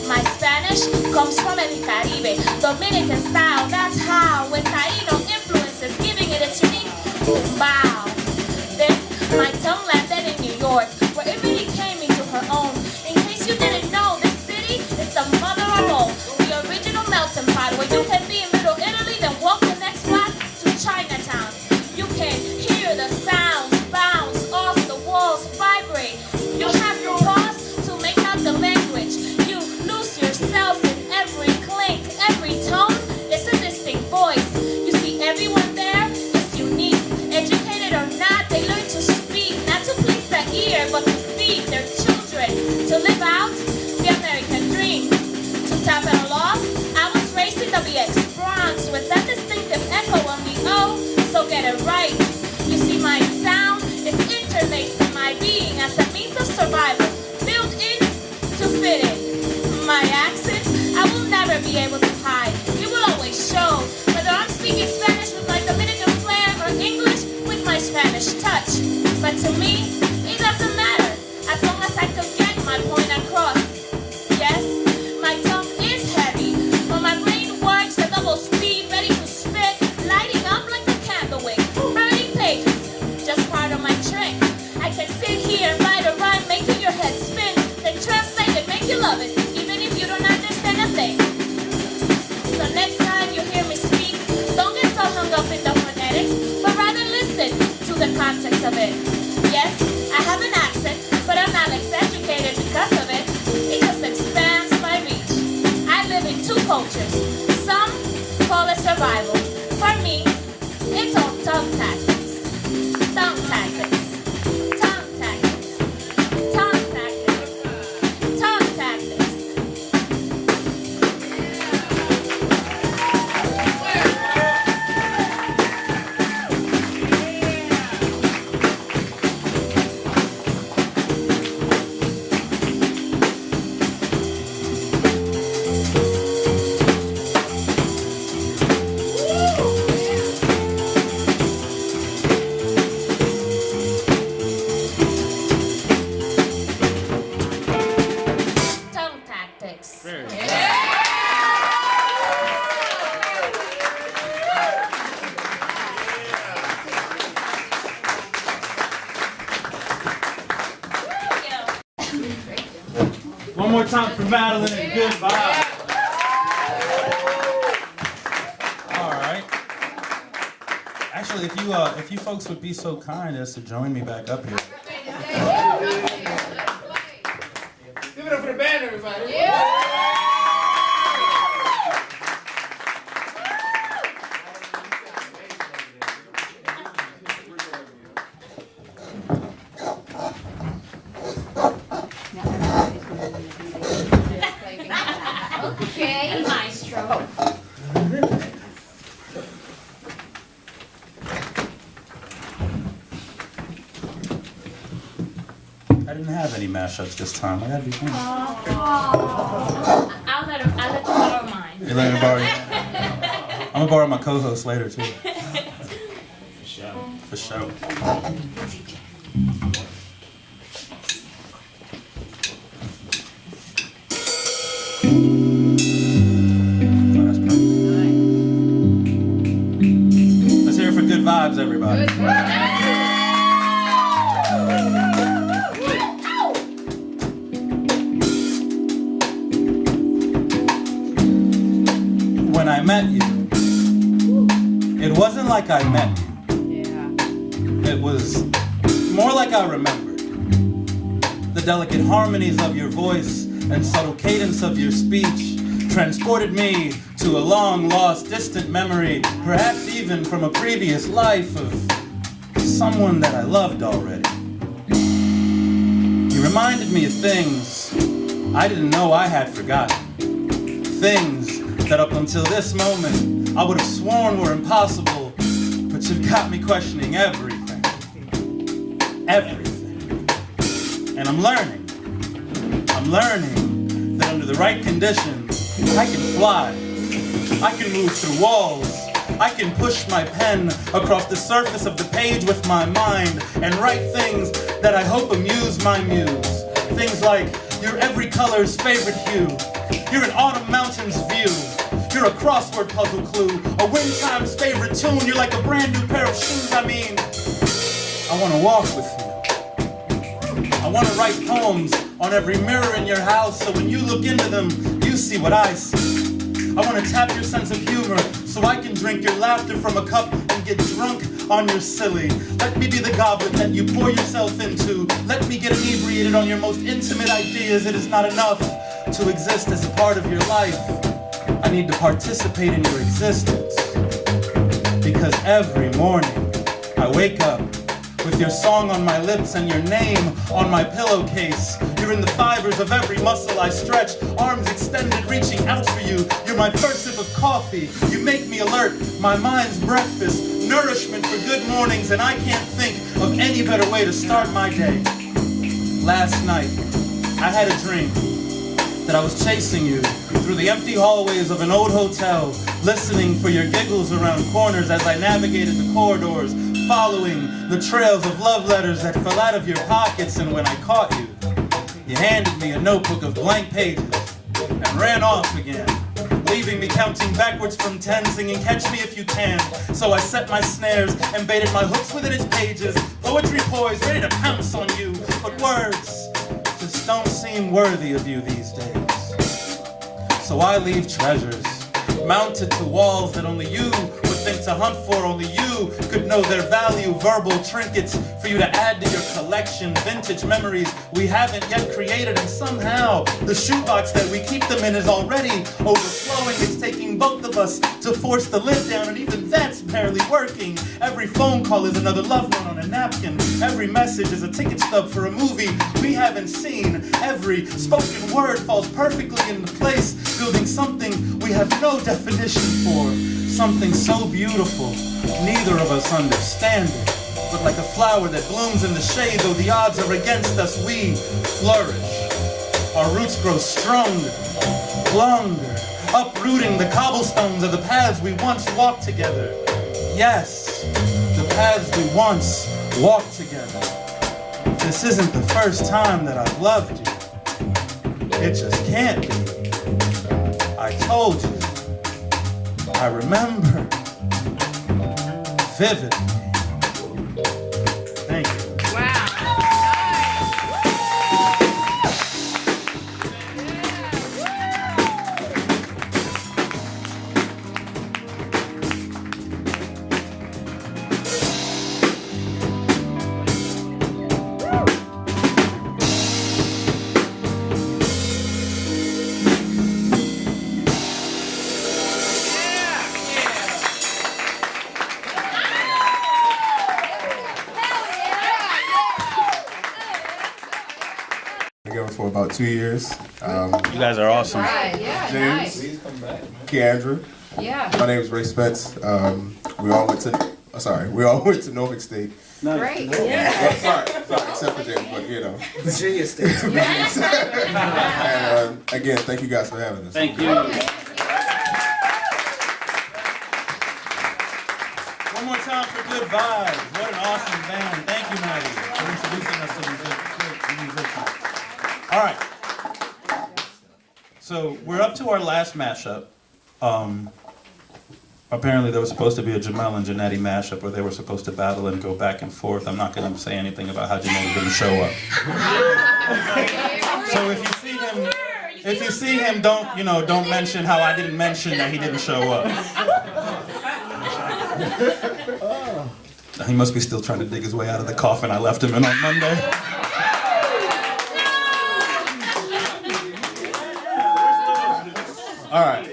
My Spanish comes from el Caribe, Dominican style. That's how, with Taino influences, giving it its unique bow. Then my tongue landed in New York, where it really came into her own. In case you didn't know, this city is the mother of all, the original melting pot, where you can be in Middle Italy, then walk the next block to Chinatown. You can hear the sounds bounce off the walls, vibrate. You have to pause to make out the language. You lose yourself in every clink, every tone. It's a distinct voice. You see, everyone there is unique. Educated or not, they learn to speak, not to please the ear, but to feed their children, to live out the American dream. To top it all off, I was raised in the BX Bronx with that distinctive echo on the O, so get it right. You see, my sound is interlaced in my being as a means of survival, built in to fit in. My accent, I will never be able to hide. It will always show, whether I'm speaking Spanish with my Dominican flair or English with my Spanish touch. But to me, it doesn't matter, as long as I could get my point across. Yes, my tongue is heavy, but my brain works at double speed, ready to spit, lighting up like a candle wick, burning pages, just part of my trick. I can sit here and write a rhyme, making your head spin, then translate it, make you love it, even if you don't understand a thing. So next time you hear me speak, don't get so hung up in the phonetics, but rather listen to the context of it. Yes, I have an accent, but I'm not less educated because of it. It just expands my reach. I live in two cultures. Some call it survival. For me, it's all tongue tactics. Tongue tactics. Tongue tactics. Tongue tactics. Tongue tactics. Tongue tactics. One more time for Madeline and good vibe. All right. Actually, if you folks would be so kind as to join me back up here. Give it up for the band, everybody. Okay, maestro. I didn't have any mashups this time. I gotta be honest. I'll let you borrow mine. You let me borrow your- I'm gonna borrow my co-host later too. For sure. Oh, that's perfect. Let's hear it for good vibes, everybody. When I met you, it wasn't like I met you. It was more like I remember. delicate harmonies of your voice and subtle cadence of your speech transported me to a long lost distant memory, perhaps even from a previous life of someone that I loved already. You reminded me of things I didn't know I had forgotten. Things that up until this moment I would have sworn were impossible, but you've got me questioning everything. Everything. And I'm learning that under the right conditions, I can fly. I can move through walls. I can push my pen across the surface of the page with my mind and write things that I hope amuse my muse. Things like, you're every color's favorite hue. You're an autumn mountain's view. You're a crossword puzzle clue. A wind chime's favorite tune. You're like a brand new pair of shoes. I mean, I want to walk with you. I want to write poems on every mirror in your house so when you look into them, you see what I see. I want to tap your sense of humor so I can drink your laughter from a cup and get drunk on your silly. Let me be the goblet that you pour yourself into. Let me get inebriated on your most intimate ideas. It is not enough to exist as a part of your life. I need to participate in your existence. Because every morning I wake up with your song on my lips and your name on my pillowcase. You're in the fibers of every muscle I stretch, arms extended, reaching out for you. You're my first sip of coffee. You make me alert, my mind's breakfast, nourishment for good mornings, and I can't think of any better way to start my day. Last night, I had a dream that I was chasing you through the empty hallways of an old hotel, listening for your giggles around corners as I navigated the corridors, following the trails of love letters that fell out of your pockets. And when I caught you, you handed me a notebook of blank pages and ran off again, leaving me counting backwards from 10, singing Catch Me If You Can. So I set my snares and baited my hooks within its pages, poetry poised, ready to pounce on you, but words just don't seem worthy of you these days. So I leave treasures mounted to walls that only you would think to hunt for. Only you could know their value. Verbal trinkets for you to add to your collection. Vintage memories we haven't yet created, and somehow the shoebox that we keep them in is already overflowing. It's taking both of us to force the lid down, and even that's barely working. Every phone call is another love note on a napkin. Every message is a ticket stub for a movie we haven't seen. Every spoken word falls perfectly into place, building something we have no definition for. Something so beautiful, neither of us understand it. But like a flower that blooms in the shade, though the odds are against us, we flourish. Our roots grow stronger, longer, uprooting the cobblestones of the paths we once walked together. Yes, the paths we once walked together. This isn't the first time that I've loved you. It just can't be. I told you. I remember vividly. Thank you. Wow. Together for about 2 years. You guys are awesome. Right, yeah, James, nice. Keandra. Yeah. My name is Ray Spence. We all went to Norfolk State. Great. Sorry, except for James, but you know. Virginia State. And again, thank you guys for having us. Thank you. One more time for Good Vibes. What an awesome band. Thank you, Maddie, for introducing us to these musicians. All right. So we're up to our last mashup. Apparently there was supposed to be a Jamel and Janetti mashup where they were supposed to battle and go back and forth. I'm not going to say anything about how Janetti didn't show up. So if you see him, don't mention how I didn't mention that he didn't show up. He must be still trying to dig his way out of the coffin I left him in on Monday. All right.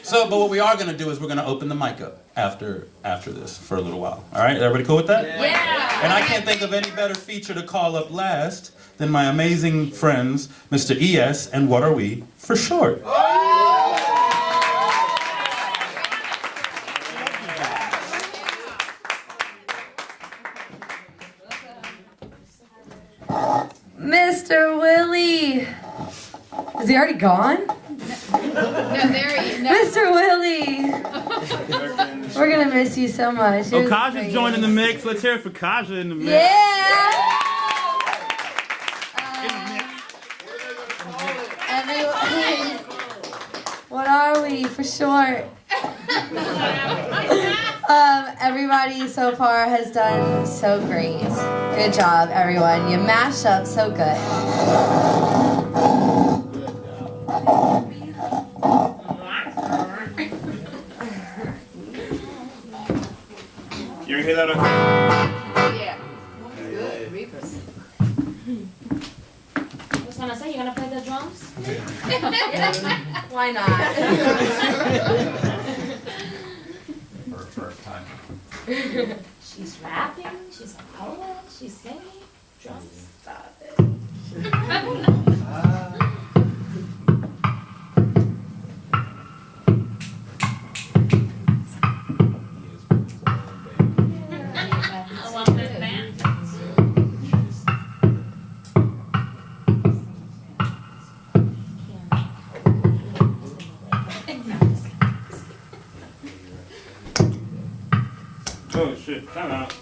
So, but what we are going to do is we're going to open the mic up after this for a little while. All right? Everybody cool with that? Yeah. And I can't think of any better feature to call up last than my amazing friends, Mr. ES and What Are We for Short. Mr. Willie. Is he already gone? No, there you know. Mr. Willie. We're gonna miss you so much. Oh, Kaja's joining the mix. Let's hear it for Kaja in the mix. Yeah. What are we for short? Everybody so far has done so great. Good job, everyone. You mashed up so good. You hear that? Okay? Yeah. Good. Reapers. I was gonna say, you gonna play the drums? Why not? First time. She's rapping, she's a poet, she's singing. Drums. Stop it. I love that band. Oh shit! Time out.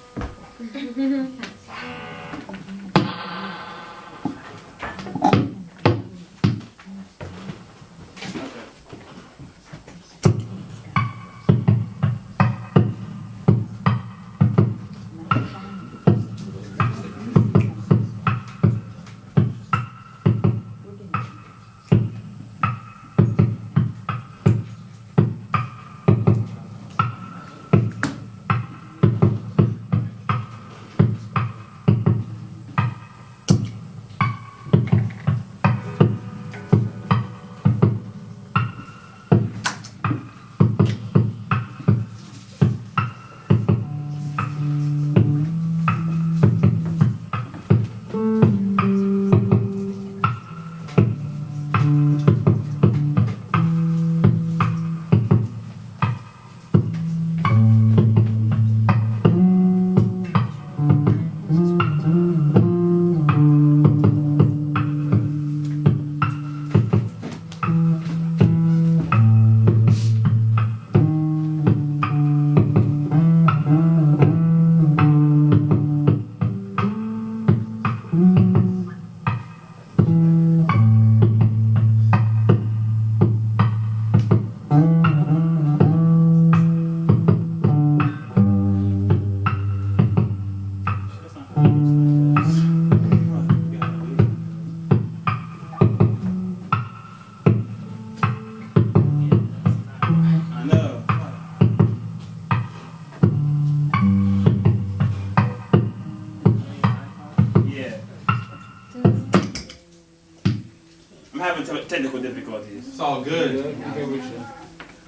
Technical difficulties. It's all good.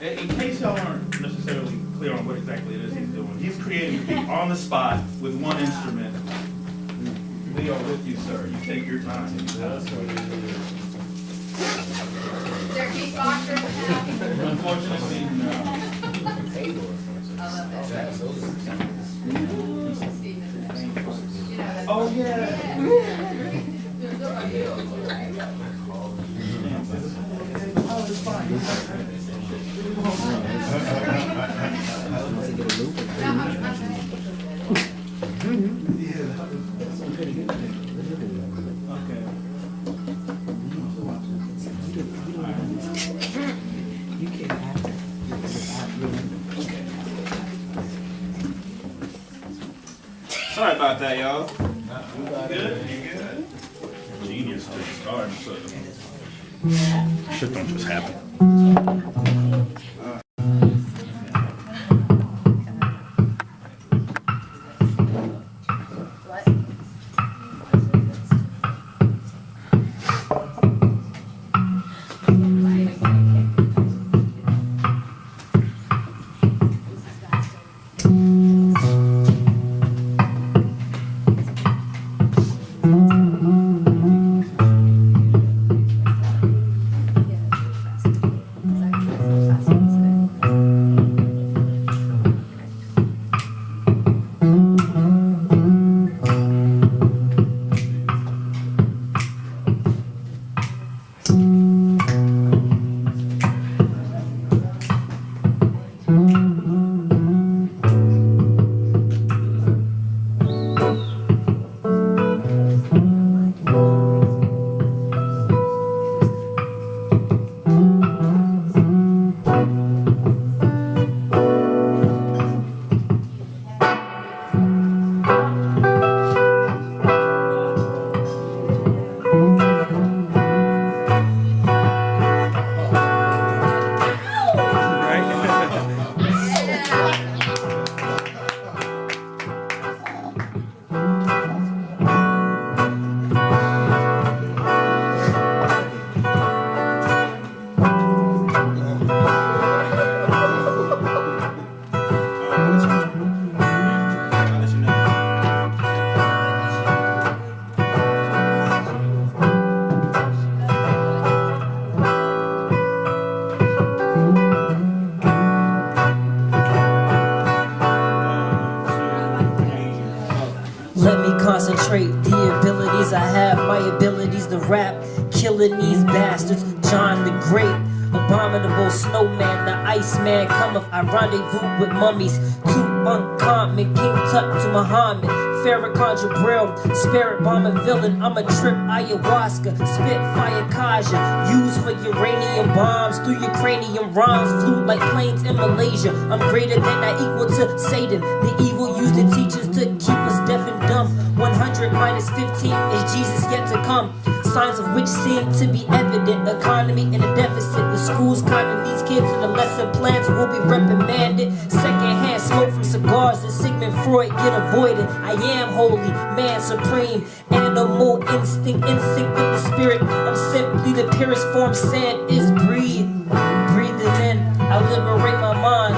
In case y'all aren't necessarily clear on what exactly it is he's doing, he's creating a beat on the spot with one instrument. We are with you, sir. You take your time. Is there a beatboxer in the house? Unfortunately, no. I love that. Oh, yeah. Oh, it's fine. Sorry about that, y'all. You good? Genius to start. So. Shit don't just happen. the abilities I have, my abilities to rap, killing these bastards. John the Great, abominable snowman, the Iceman cometh. I rendezvous with mummies, too uncommon. King Tut to Muhammad, Farrakhan Jabril, spirit bomber villain. I'm a trip ayahuasca, spit fire kaja, used for uranium bombs through your cranium rhymes. Flew like planes in Malaysia. I'm greater than I equal to Satan. The evil used the teachers to keep us deaf and dumb. 100 minus 15 is Jesus yet to come. Signs of which seem to be evident. Economy in a deficit. The schools conning these kids and the lesson plans will be reprimanded. Secondhand smoke from cigars and Sigmund Freud get avoided. I am holy, man supreme. Animal instinct, instinct with the spirit. I'm simply the purest form sand is breathe. Breathing in, I liberate my mind.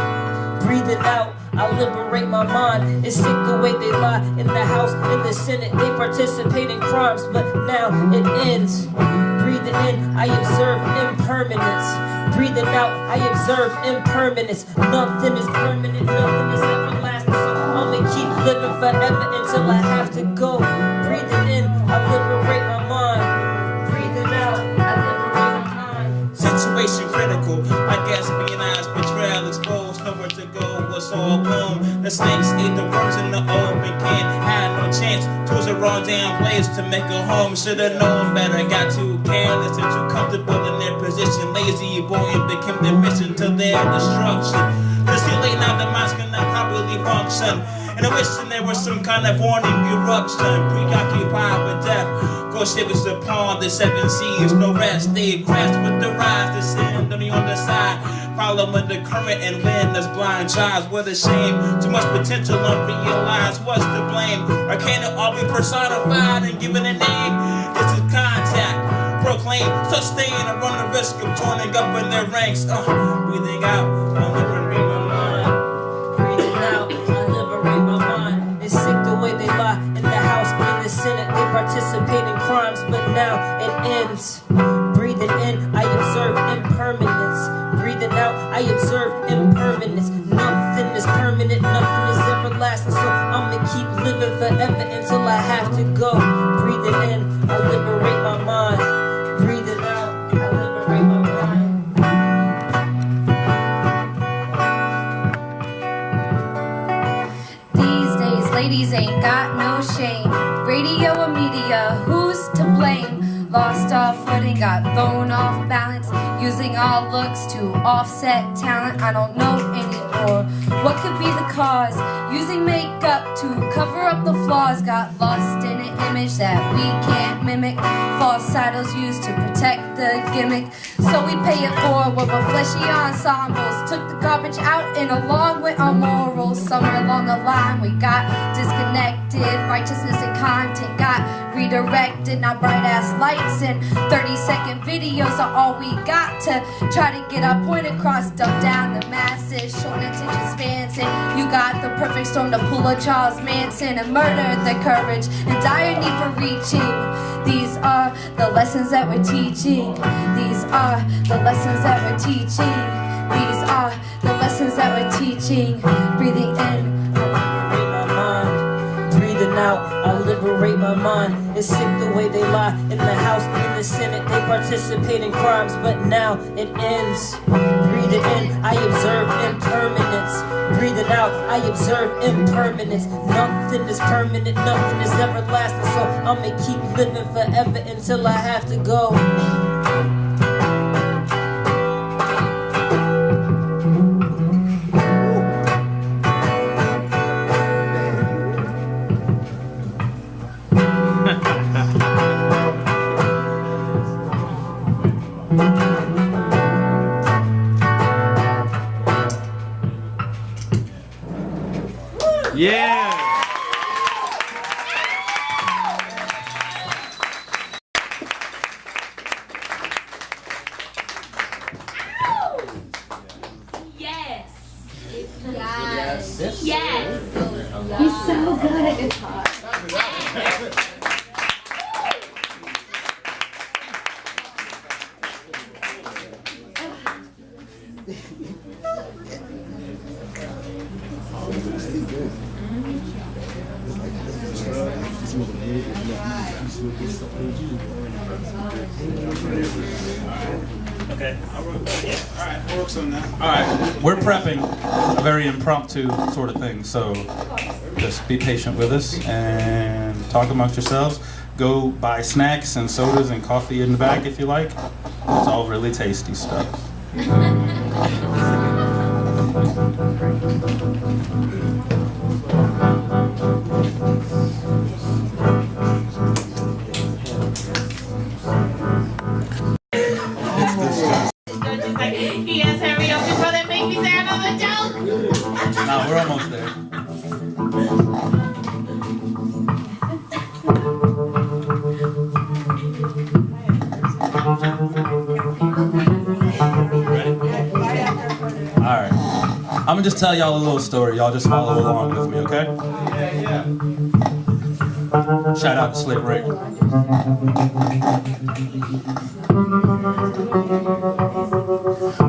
Breathing out, I liberate my mind. It's sick the way they lie in the House, in the Senate. They participate in crimes, but now it ends. Breathing in, I observe impermanence. Breathing out, I observe impermanence. Nothing is permanent, nothing is everlasting. So I'ma keep living forever until I have to go. Breathing in, I liberate my mind. Breathing out, I liberate my mind. Situation critical, I guess espionage, betrayal, exposed, nowhere to go, was all bloom. The snakes eat the worms in the open, can't have no chance. Choose the wrong damn place to make a home. Should've known better, got too careless and too comfortable in their position. Lazy boy and became their mission to their destruction. It's too late now, the minds cannot properly function. And I wish there was some kind of warning eruption. Preoccupied with death, ghost shivers upon the seven seas. No rest, they crashed with the rise. The sin on the other side, following the current and wind as blind chives. What a shame, too much potential unrealized. What's to blame? Or can it all be personified and given a name? This is contact. Proclaim, sustain, or run the risk of joining up in their ranks. Breathing out, I liberate my mind. Breathing out, I liberate my mind. It's sick the way they lie in the House, in the Senate. They participate in crimes, but now it ends. Breathing in, I observe impermanence. Breathing out, I observe impermanence. Nothing is permanent, nothing is everlasting. So I'ma keep living forever until I have to go. Breathing in, I liberate my mind. Breathing out, I liberate my mind. These days, ladies ain't got no shame. Radio or media, who's to blame? Lost our footing, got thrown off balance. Using our looks to offset talent. I don't know anymore what could be the cause. Using makeup to cover up the flaws. Got lost in an image that we can't mimic. False titles used to protect the gimmick. So we pay it forward with fleshy ensembles. Took the garbage out and along with our morals. Somewhere along the line we got disconnected. Righteousness and content got redirected. Now bright ass lights and 30-second videos are all we got to try to get our point across. Dumb down the masses, short attention spans, and you got the perfect storm to pull a Charles Manson and murder the courage and dire need for reaching. These are the lessons that we're teaching. These are the lessons that we're teaching. These are the lessons that we're teaching. Breathing in, I liberate my mind. Breathing out, I liberate my mind. It's sick the way they lie in the House, in the Senate. They participate in crimes, but now it ends. Breathing in, I observe impermanence. Breathing out, I observe impermanence. Nothing is permanent, nothing is everlasting. So I'ma keep living forever until I have to go. Yeah. Okay, alright, we'll work on that. Alright, we're prepping a very impromptu sort of thing, so just be patient with us and talk amongst yourselves. Go buy snacks and sodas and coffee in the back if you like. It's all really tasty stuff. Yes, hurry up before they make me say another joke. Nah, we're almost there. Alright. I'm gonna just tell y'all a little story. Y'all just follow along with me, okay? Shout out to Slick Rick.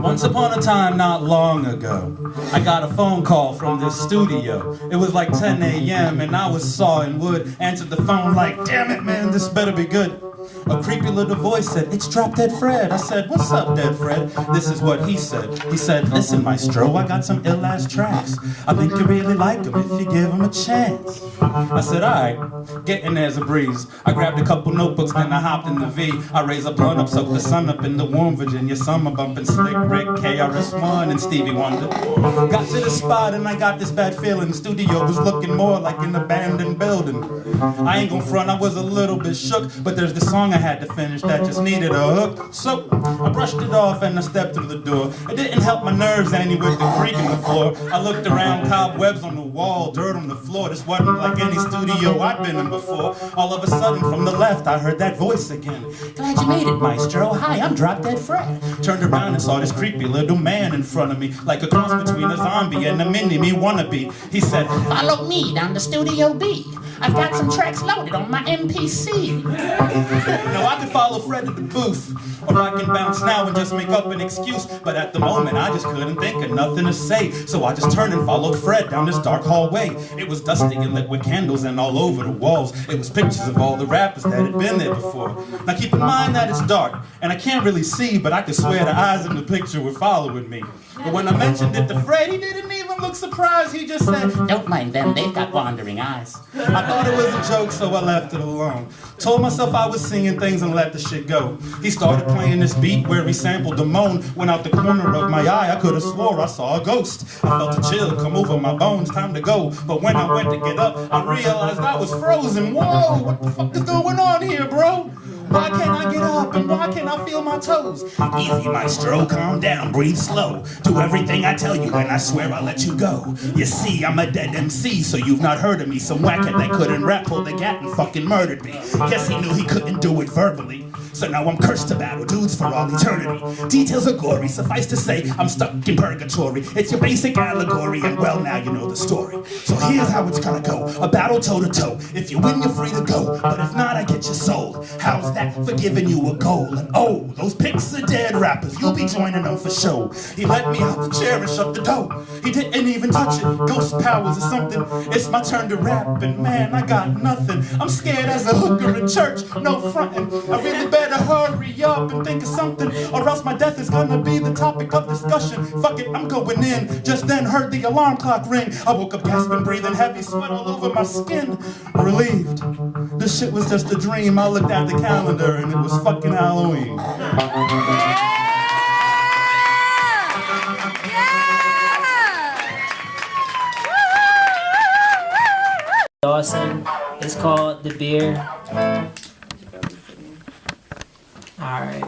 Once upon a time, not long ago, I got a phone call from this studio. It was like 10 a.m. and I was sawing wood. Answered the phone like, damn it, man, this better be good. A creepy little voice said, it's Drop Dead Fred. I said, what's up, Dead Fred? This is what he said. He said, listen, maestro, I got some ill-ass tracks. I think you really like them if you give them a chance. I said, alright, getting there's a breeze. I grabbed a couple notebooks, then I hopped in the V. I raised a blunt up, soaked the sun up in the warm Virginia summer, bumping Slick Rick, KRS-One, and Stevie Wonder. Got to the spot and I got this bad feeling. The studio was looking more like an abandoned building. I ain't gonna front, I was a little bit shook, but there's this song I had to finish that just needed a hook. So I brushed it off and I stepped through the door. It didn't help my nerves any with the creak in the floor. I looked around, cobwebs on the wall, dirt on the floor. This wasn't like any studio I'd been in before. All of a sudden from the left I heard that voice again. Glad you made it, maestro. Hi, I'm Drop Dead Fred. Turned around and saw this creepy little man in front of me, like a cross between a zombie and a mini-me wannabe. He said, follow me down to Studio B. I've got some tracks loaded on my MPC. Now I could follow Fred to the booth, or I can bounce now and just make up an excuse. But at the moment I just couldn't think of nothing to say. So I just turned and followed Fred down this dark hallway. It was dusty and lit with candles and all over the walls. It was pictures of all the rappers that had been there before. Now keep in mind that it's dark, and I can't really see, but I could swear the eyes in the picture were following me. But when I mentioned it to Fred, he didn't even look surprised. He just said, don't mind them, they've got wandering eyes. I thought it was a joke, so I left it alone. Told myself I was singing things and let the shit go. He started playing this beat where he sampled the moan. Went out the corner of my eye, I could have swore I saw a ghost. I felt a chill come over my bones, time to go. But when I went to get up, I realized I was frozen. Whoa, what the fuck is going on here, bro? Why can't I get up and why can't I feel my toes? Easy, maestro, calm down, breathe slow. Do everything I tell you and I swear I'll let you go. You see, I'm a dead MC, so you've not heard of me. Some whackhead that couldn't rap pulled the gat and fucking murdered me. Guess he knew he couldn't do it verbally. So now I'm cursed to battle dudes for all eternity. Details are gory, suffice to say, I'm stuck in purgatory. It's your basic allegory, and well, now you know the story. So here's how it's gonna go, a battle toe-to-toe. If you win, you're free to go, but if not, I get you sold. How's that for giving you a goal? And oh, those pics are dead rappers, you'll be joining them for show. He let me out the chair and shut the door. He didn't even touch it, ghost powers or something. It's my turn to rap, and man, I got nothing. I'm scared as a hooker in church, no frontin'. I really better hurry up and think of something, or else my death is gonna be the topic of discussion. Fuck it, I'm going in. Just then heard the alarm clock ring. I woke up gasping, breathing heavy, sweat all over my skin. Relieved. This shit was just a dream. I looked at the calendar and it was fucking Halloween. Dawson. It's called The Beer. Alright.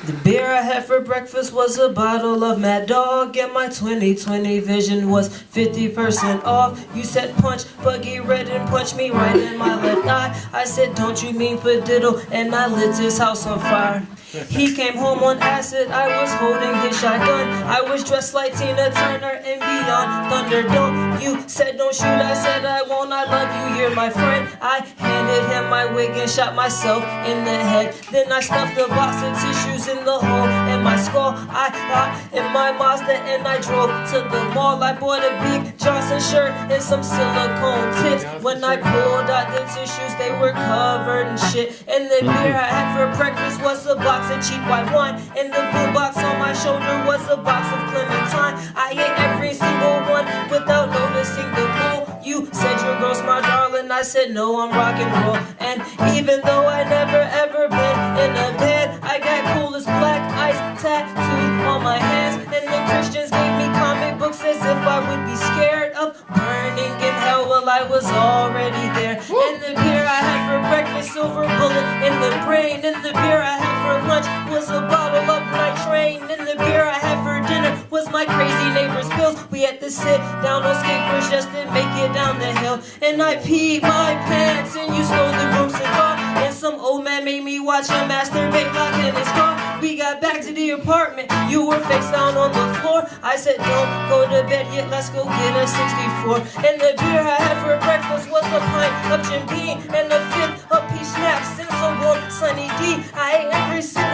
The beer I had for breakfast was a bottle of Mad Dog, and my 20/20 vision was 50% off. You said punch, Buggy Red, and punched me right in my left eye. I said, don't you mean padiddle, and I lit his house on fire. He came home on acid, I was holding his shotgun. I was dressed like Tina Turner and Beyond Thunderdome. You said don't shoot, I said I won't, I love you, you're my friend. I handed him my my wig and shot myself in the head. Then I stuffed a box of tissues in the hole in my skull. I got in my Mazda and I drove to the mall. I bought a big Johnson shirt and some silicone tips. When I pulled out the tissues, they were covered in shit. And the beer I had for breakfast was a box of cheap white wine. And the blue box on my shoulder was a box of Clementine. I ate every single one without noticing the bull. You said your girl's my darling, I said no, I'm rock and roll. And even though I never ever been in a bed, I got cool as black ice tattooed on my hands. And the Christians gave me comic books as if I would be scared of burning in hell. Well, I was already there. And the beer I had for breakfast, silver bullet in the brain. And the beer I had for lunch was a bottle of nitrate. And the beer I had for dinner was my crazy neighbor's pills. We had to sit down on skateboards just to make it down the hill. And I peed my pants and you stole the broom cigar. And some old man made me watch him masturbate locked in his car. We got back to the apartment, you were face down on the floor. I said don't go to bed yet, let's go get a 64. And the beer I had for breakfast was a pint of Jim Beam and a fifth of peach schnapps and some warm Sunny D. I ate every single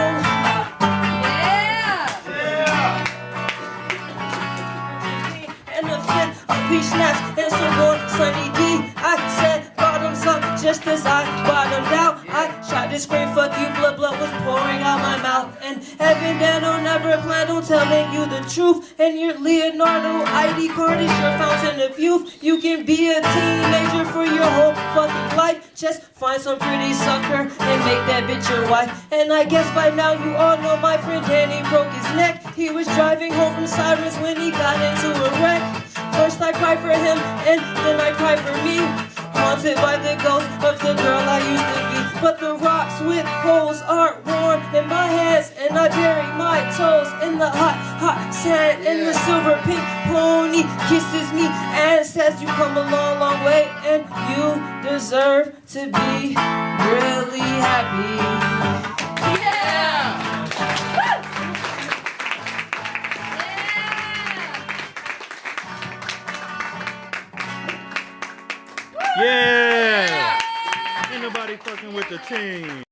and a fifth of peach schnapps and some more Sunny D. I said bottoms up just as I bottomed out. I tried to scream fuck you, blood was pouring out my mouth. And heaven that don't never plan on telling you the truth. And your Leonardo ID card is your fountain of youth. You can be a teenager for your whole fucking life. Just find some pretty sucker and make that bitch your wife. And I guess by now you all know my friend Danny broke his neck. He was driving home from Sirens when he got into a wreck. First I cried for him and then I cried for me. Haunted by the ghost of the girl I used to be. But the rocks with holes are warm in my hands. And I bury my toes in the hot, hot sand. And the silver pink pony kisses me and says you come a long, long way. And you deserve to be really happy. Yeah! Yeah! Ain't nobody fucking with the team.